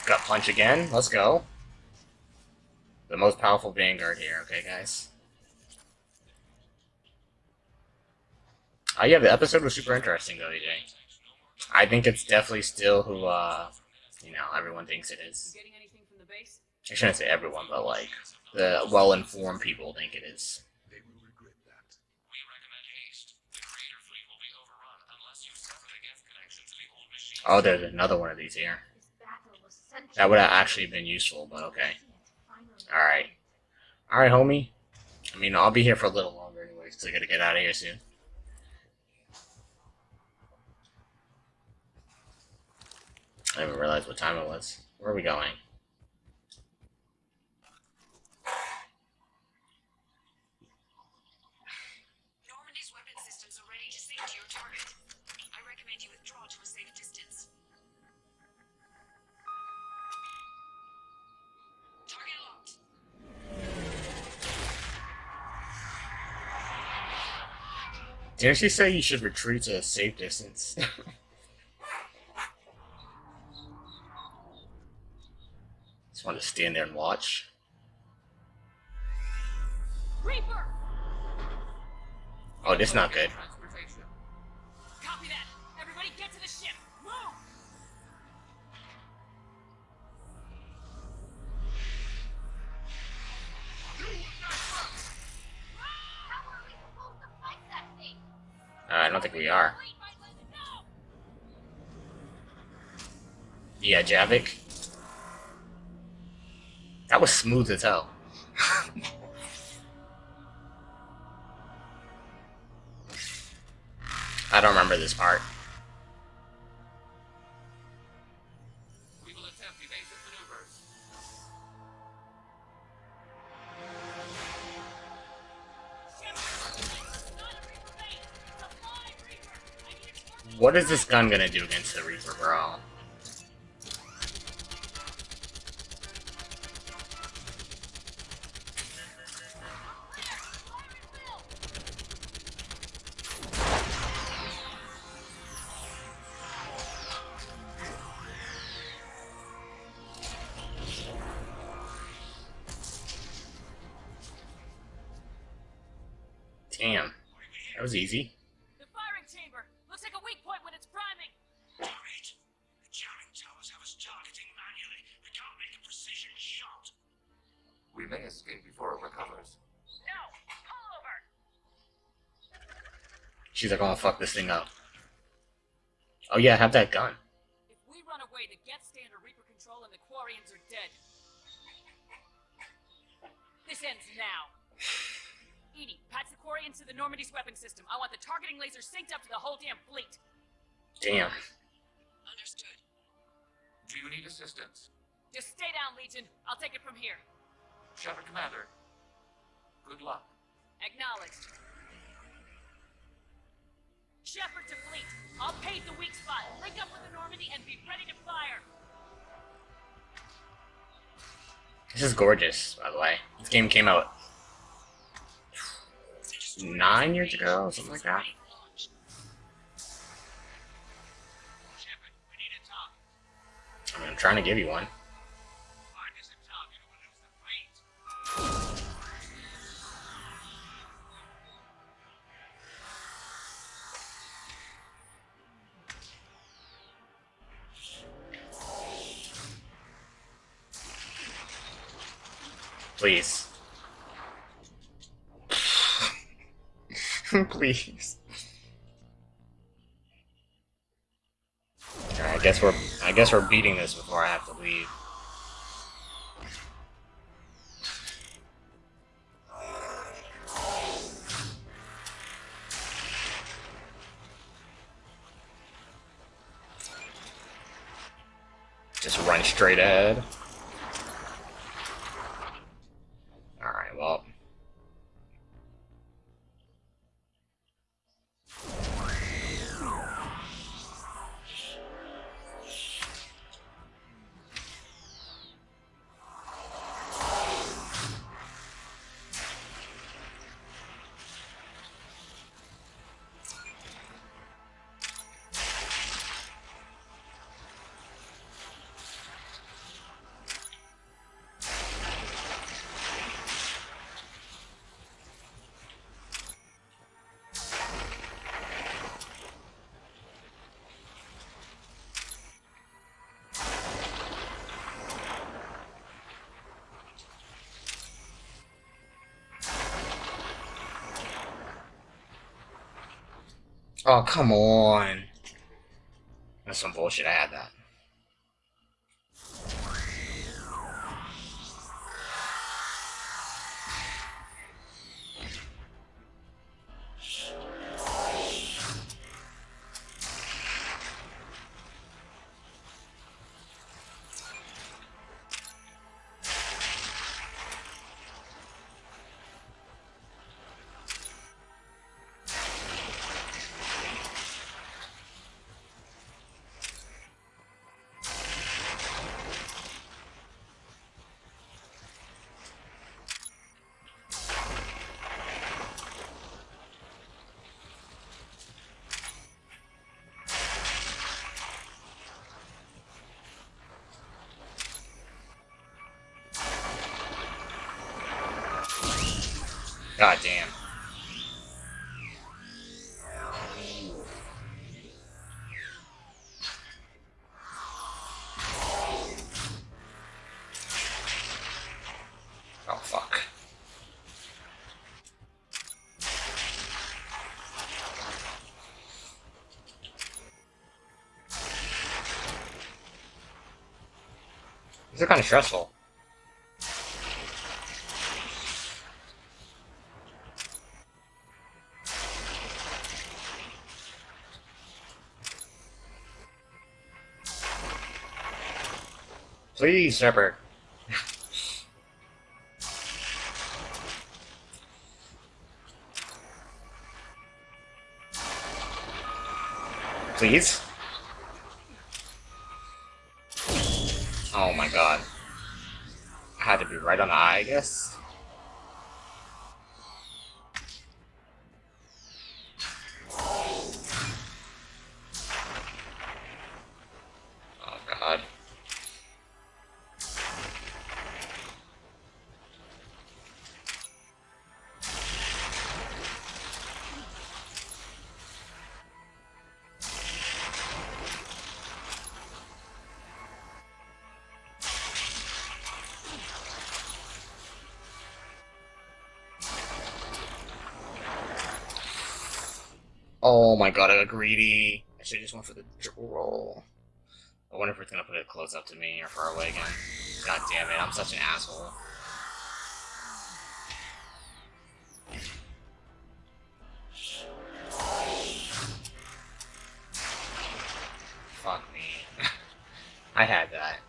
S3: Gut punch again. Let's go. The most powerful Vanguard here, okay, guys? Yeah, the episode was super interesting, though, AJ. I think it's definitely still who, you know, everyone thinks it is.
S2: Getting anything from the base?
S3: I shouldn't say everyone, but, like, the well-informed people think it is.
S6: They will regret that.
S11: We recommend haste. The creator fleet will be overrun unless you sever the gas connection to the old machine.
S3: Oh, there's another one of these here. That would have actually been useful, but okay. Alright. Alright, homie. I mean, I'll be here for a little longer anyway, because I gotta get out of here soon. I didn't even realize what time it was. Where are we going?
S5: Normandy's weapon systems are ready to sink to your target. I recommend you withdraw to a safe distance. Target locked.
S3: Didn't she say you should retreat to a safe distance? Just want to stand there and watch.
S2: Reaper!
S3: Oh, this is not good.
S2: Copy that! Everybody get to the ship! Move!
S3: I don't think we are. Yeah, Javik. That was smooth as hell. I don't remember this part.
S10: We will attempt evasive maneuvers.
S3: What is this gun gonna do against the Reaper, bro? Damn. That was easy.
S2: The firing chamber! Looks like a weak point when it's priming!
S1: Great. The jamming towers have us targeting manually. We can't make a precision shot.
S11: We may escape before it recovers.
S5: No! Pull over!
S3: She's like, oh, fuck this thing up. Oh yeah, have that gun.
S2: If we run away, the Geth stay under Reaper control and the Quarians are dead. This ends now. Edie, patch the Quarians to the Normandy's weapon system. I want the targeting laser synced up to the whole damn fleet.
S3: Damn.
S5: Understood.
S11: Do you need assistance?
S2: Just stay down, Legion. I'll take it from here.
S11: Shepard Commander. Good luck.
S2: Acknowledged. Shepard to fleet. I'll pave the weak spot. Link up with the Normandy and be ready to fire.
S3: This is gorgeous, by the way. This game came out 9 years ago, something like that.
S10: Shepard, we need a target.
S3: I mean, I'm trying to give you one.
S10: Find us a target or we'll lose the fleet.
S3: Please. Please. Alright, I guess we're beating this before I have to leave. Just run straight ahead. Alright, well. Oh, come on. That's some bullshit. I had that. God damn. Oh, fuck. These are kind of stressful. Please, Shepard. Please? Oh my god. I had to be right on the eye, I guess. Oh god. Oh my god, I got greedy. I should just went for the triple roll. I wonder if it's gonna put it close up to me or far away again. God damn it, I'm such an asshole. Fuck me. I had that.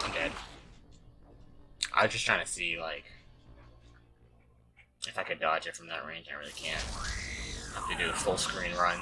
S3: I'm dead. I was just trying to see, like, If I could dodge it from that range, I really can't. I have to do a full screen run.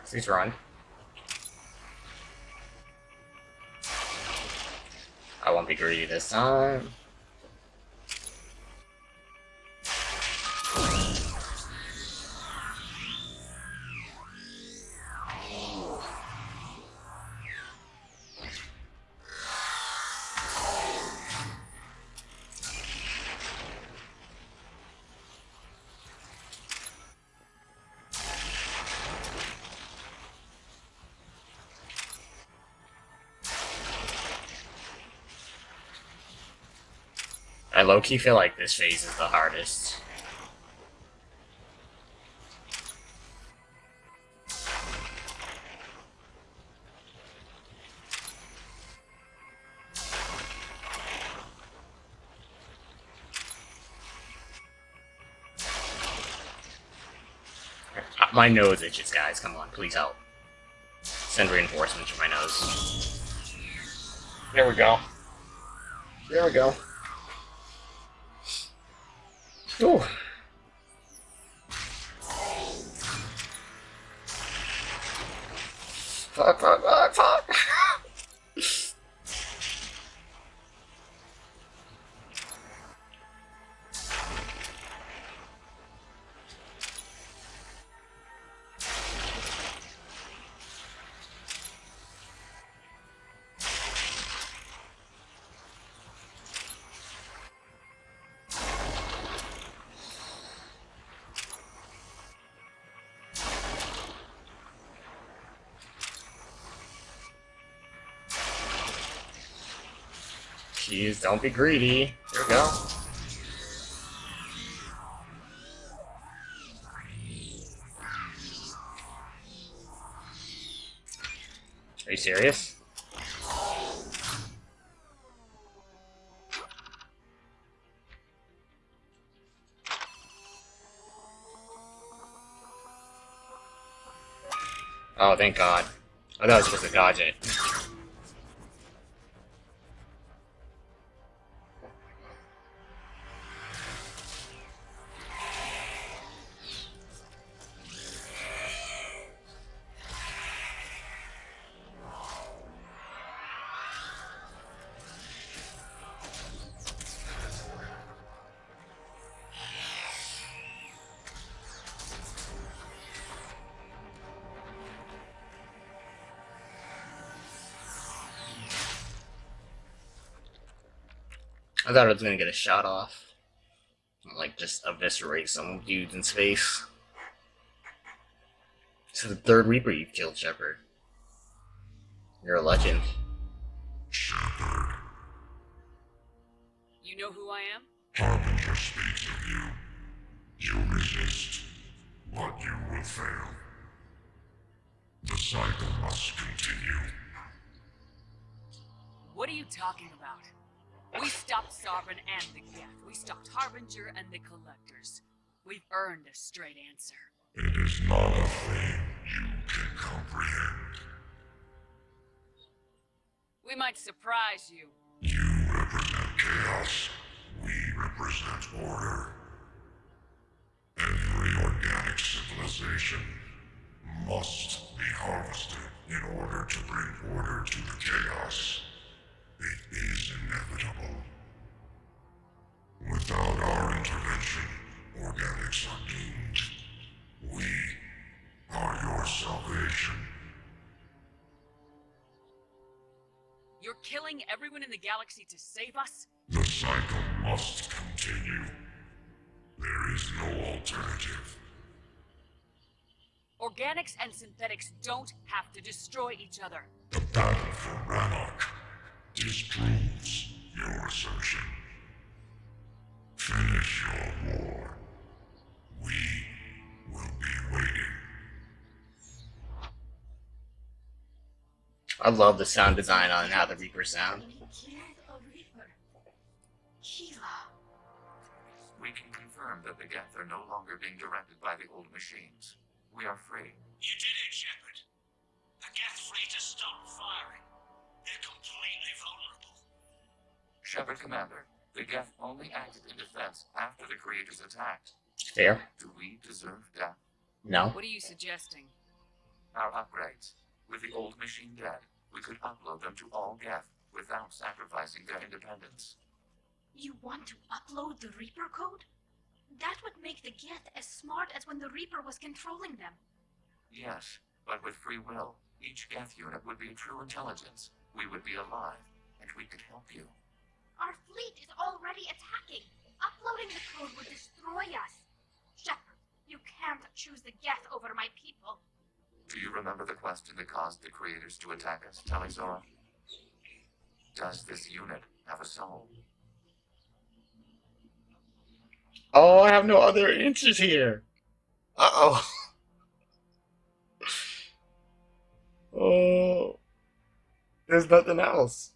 S3: Please run. I won't be greedy this time. I low-key feel like this phase is the hardest. My nose itches, guys. Come on, please help. Send reinforcements to my nose. There we go. There we go. Ooh. Fuck, fuck, fuck, fuck. Jeez, don't be greedy. There we go. Are you serious? Oh, thank God. I thought I was supposed to dodge it. I thought I was gonna get a shot off. Like, just eviscerate some dudes in space. This is the third Reaper you've killed, Shepard. You're a legend.
S1: Shepard.
S2: You know who I am?
S1: Harbinger speaks of you. You resist, but you will fail. The cycle must continue.
S2: What are you talking about? We stopped Sovereign and the Geth. We stopped Harbinger and the Collectors. We've earned a straight answer.
S1: It is not a thing you can comprehend.
S2: We might surprise you.
S1: You represent chaos. We represent order. Every organic civilization must be harvested in order to bring order to the chaos. It is inevitable. Without our intervention, organics are doomed. We are your salvation.
S2: You're killing everyone in the galaxy to save us?
S1: The cycle must continue. no alternative.
S2: Organics and synthetics don't have to destroy each other.
S1: The battle for Rannoch disproves your assertion. Finish your war. We will be waiting.
S3: I love the sound design on how the Reaper sound.
S7: We killed a Reaper. Kila.
S11: We can confirm that the Geth are no longer being directed by the old machines. We are free.
S10: You did it, Shepard. The Geth fleet has stopped firing. They're completely vulnerable.
S11: Shepard, Commander, the Geth only acted in defense after the creators attacked.
S3: Fair.
S11: Do we deserve death?
S3: No.
S2: What are you suggesting?
S11: Our upgrades. With the old machine dead, we could upload them to all Geth without sacrificing their independence.
S7: You want to upload the Reaper code? That would make the Geth as smart as when the Reaper was controlling them.
S11: Yes, but with free will, each Geth unit would be a true intelligence. We would be alive, and we could help you.
S7: Our fleet is already attacking. Uploading the code would destroy us. Shepard, you can't choose the Geth over my people.
S11: Do you remember the question that caused the creators to attack us, Talizora? Does this unit have a soul?
S3: Oh, I have no other answers here. Uh-oh. Oh. There's nothing else.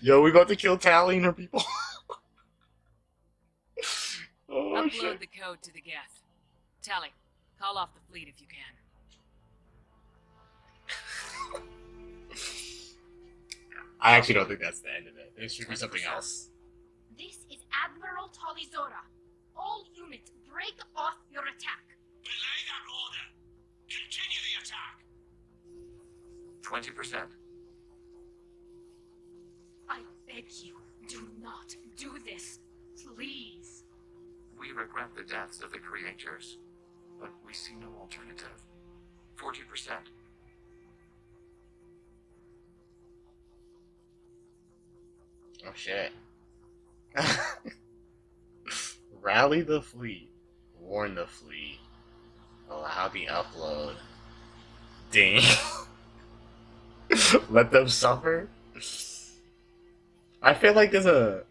S3: Yo, we about to kill Tally and her people. Oh,
S2: Upload
S3: shit.
S2: the code to the Geth. Tally, call off the fleet if you can.
S3: I actually don't think that's the end of it. There should be something else.
S7: This is Admiral Talizora. All units, break off your attack.
S10: Belay that order. Continue the attack.
S11: 20%.
S7: I beg you, do not do this. Please.
S11: We regret the deaths of the creators, but we see no alternative. 40%.
S3: Oh shit. Rally the fleet. Warn the fleet. Allow the upload. Dang. Let them suffer? I feel like there's a...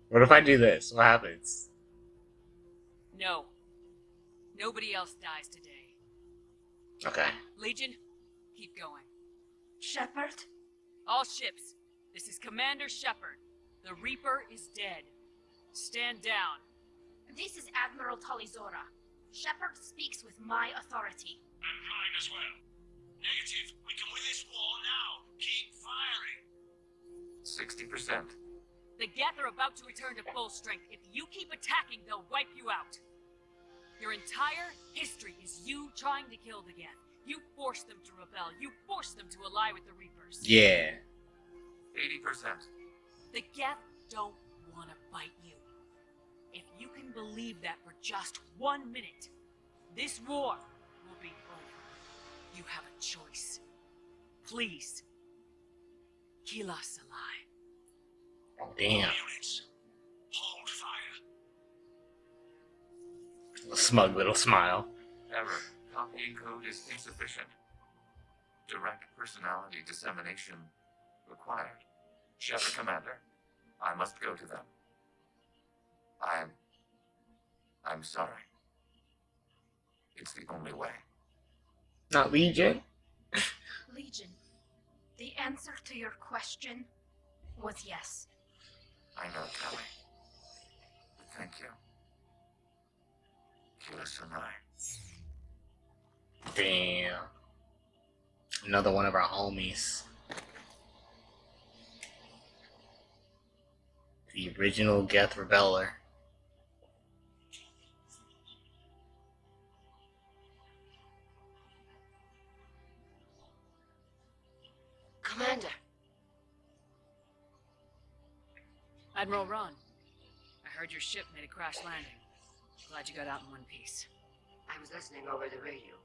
S3: What if I do this? What happens?
S2: No. Nobody else dies today.
S3: Okay.
S2: Legion, keep going.
S7: Shepard?
S2: All ships, this is Commander Shepard. The Reaper is dead. Stand down.
S7: This is Admiral Talizora. Shepard speaks with my authority.
S10: And mine as well. Negative. We can win this war now. Keep firing.
S11: 60%.
S2: The Geth are about to return to full strength. If you keep attacking, they'll wipe you out. Your entire history is you trying to kill the Geth. You forced them to rebel. You forced them to ally with the Reapers.
S3: Yeah.
S11: 80%.
S2: The Geth don't want to fight you. If you can believe that for just 1 minute, this war will be over. You have a choice. Please, kill us alive.
S3: Damn.
S10: Units, hold fire.
S3: A smug little smile.
S11: Error. Copying code is insufficient. Direct personality dissemination required. Shepard, Commander, I must go to them. I'm sorry. It's the only way.
S3: Not Legion.
S7: Legion, the answer to your question was yes.
S11: I know, Kelly. But thank you. Kill us tonight.
S3: Damn. Another one of our homies. The original Geth Rebeller.
S5: Commander.
S2: Admiral Ron, I heard your ship made a crash landing. Glad you got out in one piece.
S5: I was listening over the radio.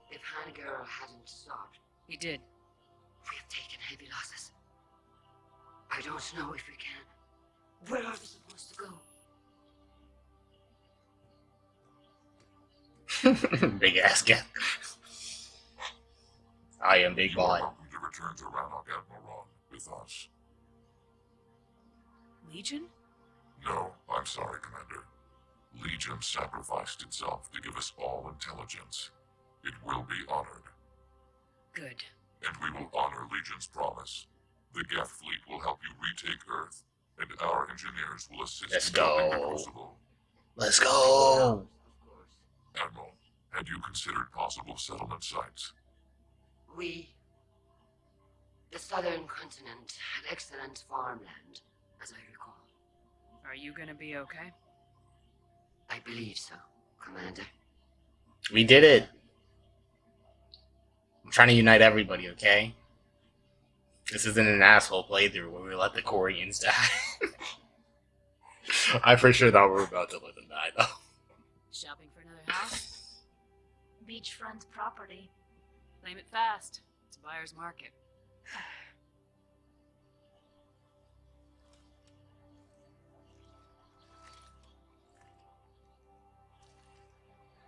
S5: If Haniger hadn't stopped,
S2: He did.
S5: we have taken heavy losses. I don't know if we can Where are we supposed to go?
S3: Big ass guy. I am Big
S11: You are
S3: Boy.
S11: welcome to return to Rannoch, Admiral, with us.
S2: Legion?
S11: No, I'm sorry, Commander. Legion sacrificed itself to give us all intelligence. It will be honored.
S2: Good.
S11: And we will honor Legion's promise. The Geth fleet will help you retake Earth, and our engineers will assist
S3: Let's
S11: in building the
S3: go.
S11: Crucible.
S3: Let's go.
S11: Admiral, had you considered possible settlement sites?
S5: We, the southern continent, had excellent farmland, as I recall.
S2: Are you gonna be okay?
S5: I believe so, Commander.
S3: We did it. I'm trying to unite everybody, okay? This isn't an asshole playthrough where we let the Koreans die. I for sure thought we were about to let them die, though.
S2: Shopping for another house?
S7: Beachfront property.
S2: Claim it fast. It's a buyer's market.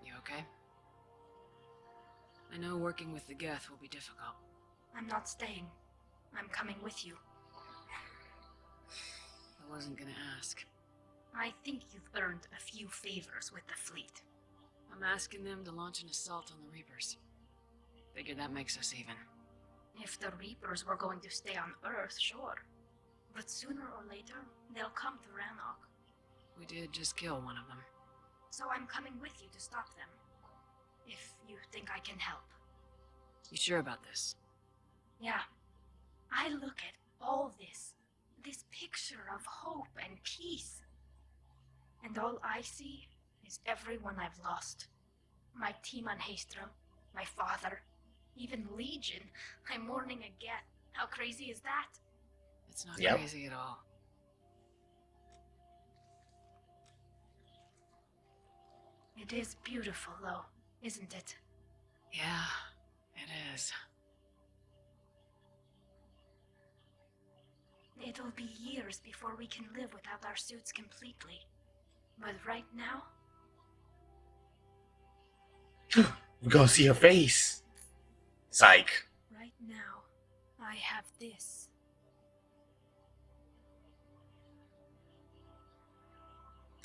S2: You okay? I know working with the Geth will be difficult.
S7: I'm not staying. I'm coming with you.
S2: I wasn't gonna ask.
S7: I think you've earned a few favors with the fleet.
S2: I'm asking them to launch an assault on the Reapers. Figure that makes us even.
S7: If the Reapers were going to stay on Earth, sure. But sooner or later, they'll come to Rannoch.
S2: We did just kill one of them.
S7: So I'm coming with you to stop them. If you think I can help.
S2: You sure about this?
S7: Yeah. I look at all this picture of hope and peace. And all I see is everyone I've lost. My team on Haestrom, my father, even Legion. I'm mourning a Geth. How crazy is that?
S2: It's not
S3: Yep.
S2: crazy at all.
S7: It is beautiful, though, isn't it?
S2: Yeah, it is.
S7: It'll be years before we can live without our suits completely. But right now,
S3: We're gonna see her face. Psych.
S7: right now, I have this.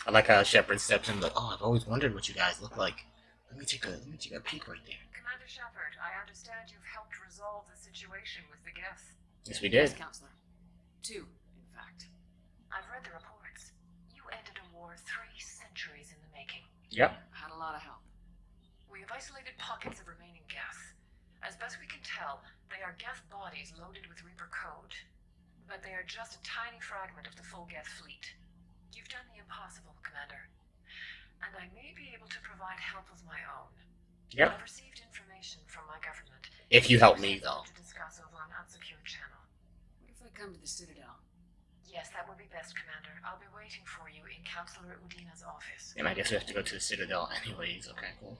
S3: I like how Shepard steps in like, oh, I've always wondered what you guys look like. Let me take a peek right there.
S14: Commander Shepard, I understand you've helped resolve the situation with the Geth.
S3: Yes, we did.
S2: Yes, Counselor. 2, in fact.
S14: I've read the reports. You ended a war 3 centuries in the making.
S3: Yep.
S2: Had a lot of help.
S14: We have isolated pockets of remaining Geth. As best we can tell, they are Geth bodies loaded with Reaper code. But they are just a tiny fragment of the full Geth fleet. You've done the impossible, Commander. And I may be able to provide help of my own.
S3: Yep.
S14: I've received information from my government.
S3: If you help me, though.
S14: To discuss over an unsecured channel.
S2: What if I come to the Citadel?
S14: Yes, that would be best, Commander. I'll be waiting for you in Counselor Udina's office.
S3: And I guess we have to go to the Citadel anyways. Okay, cool.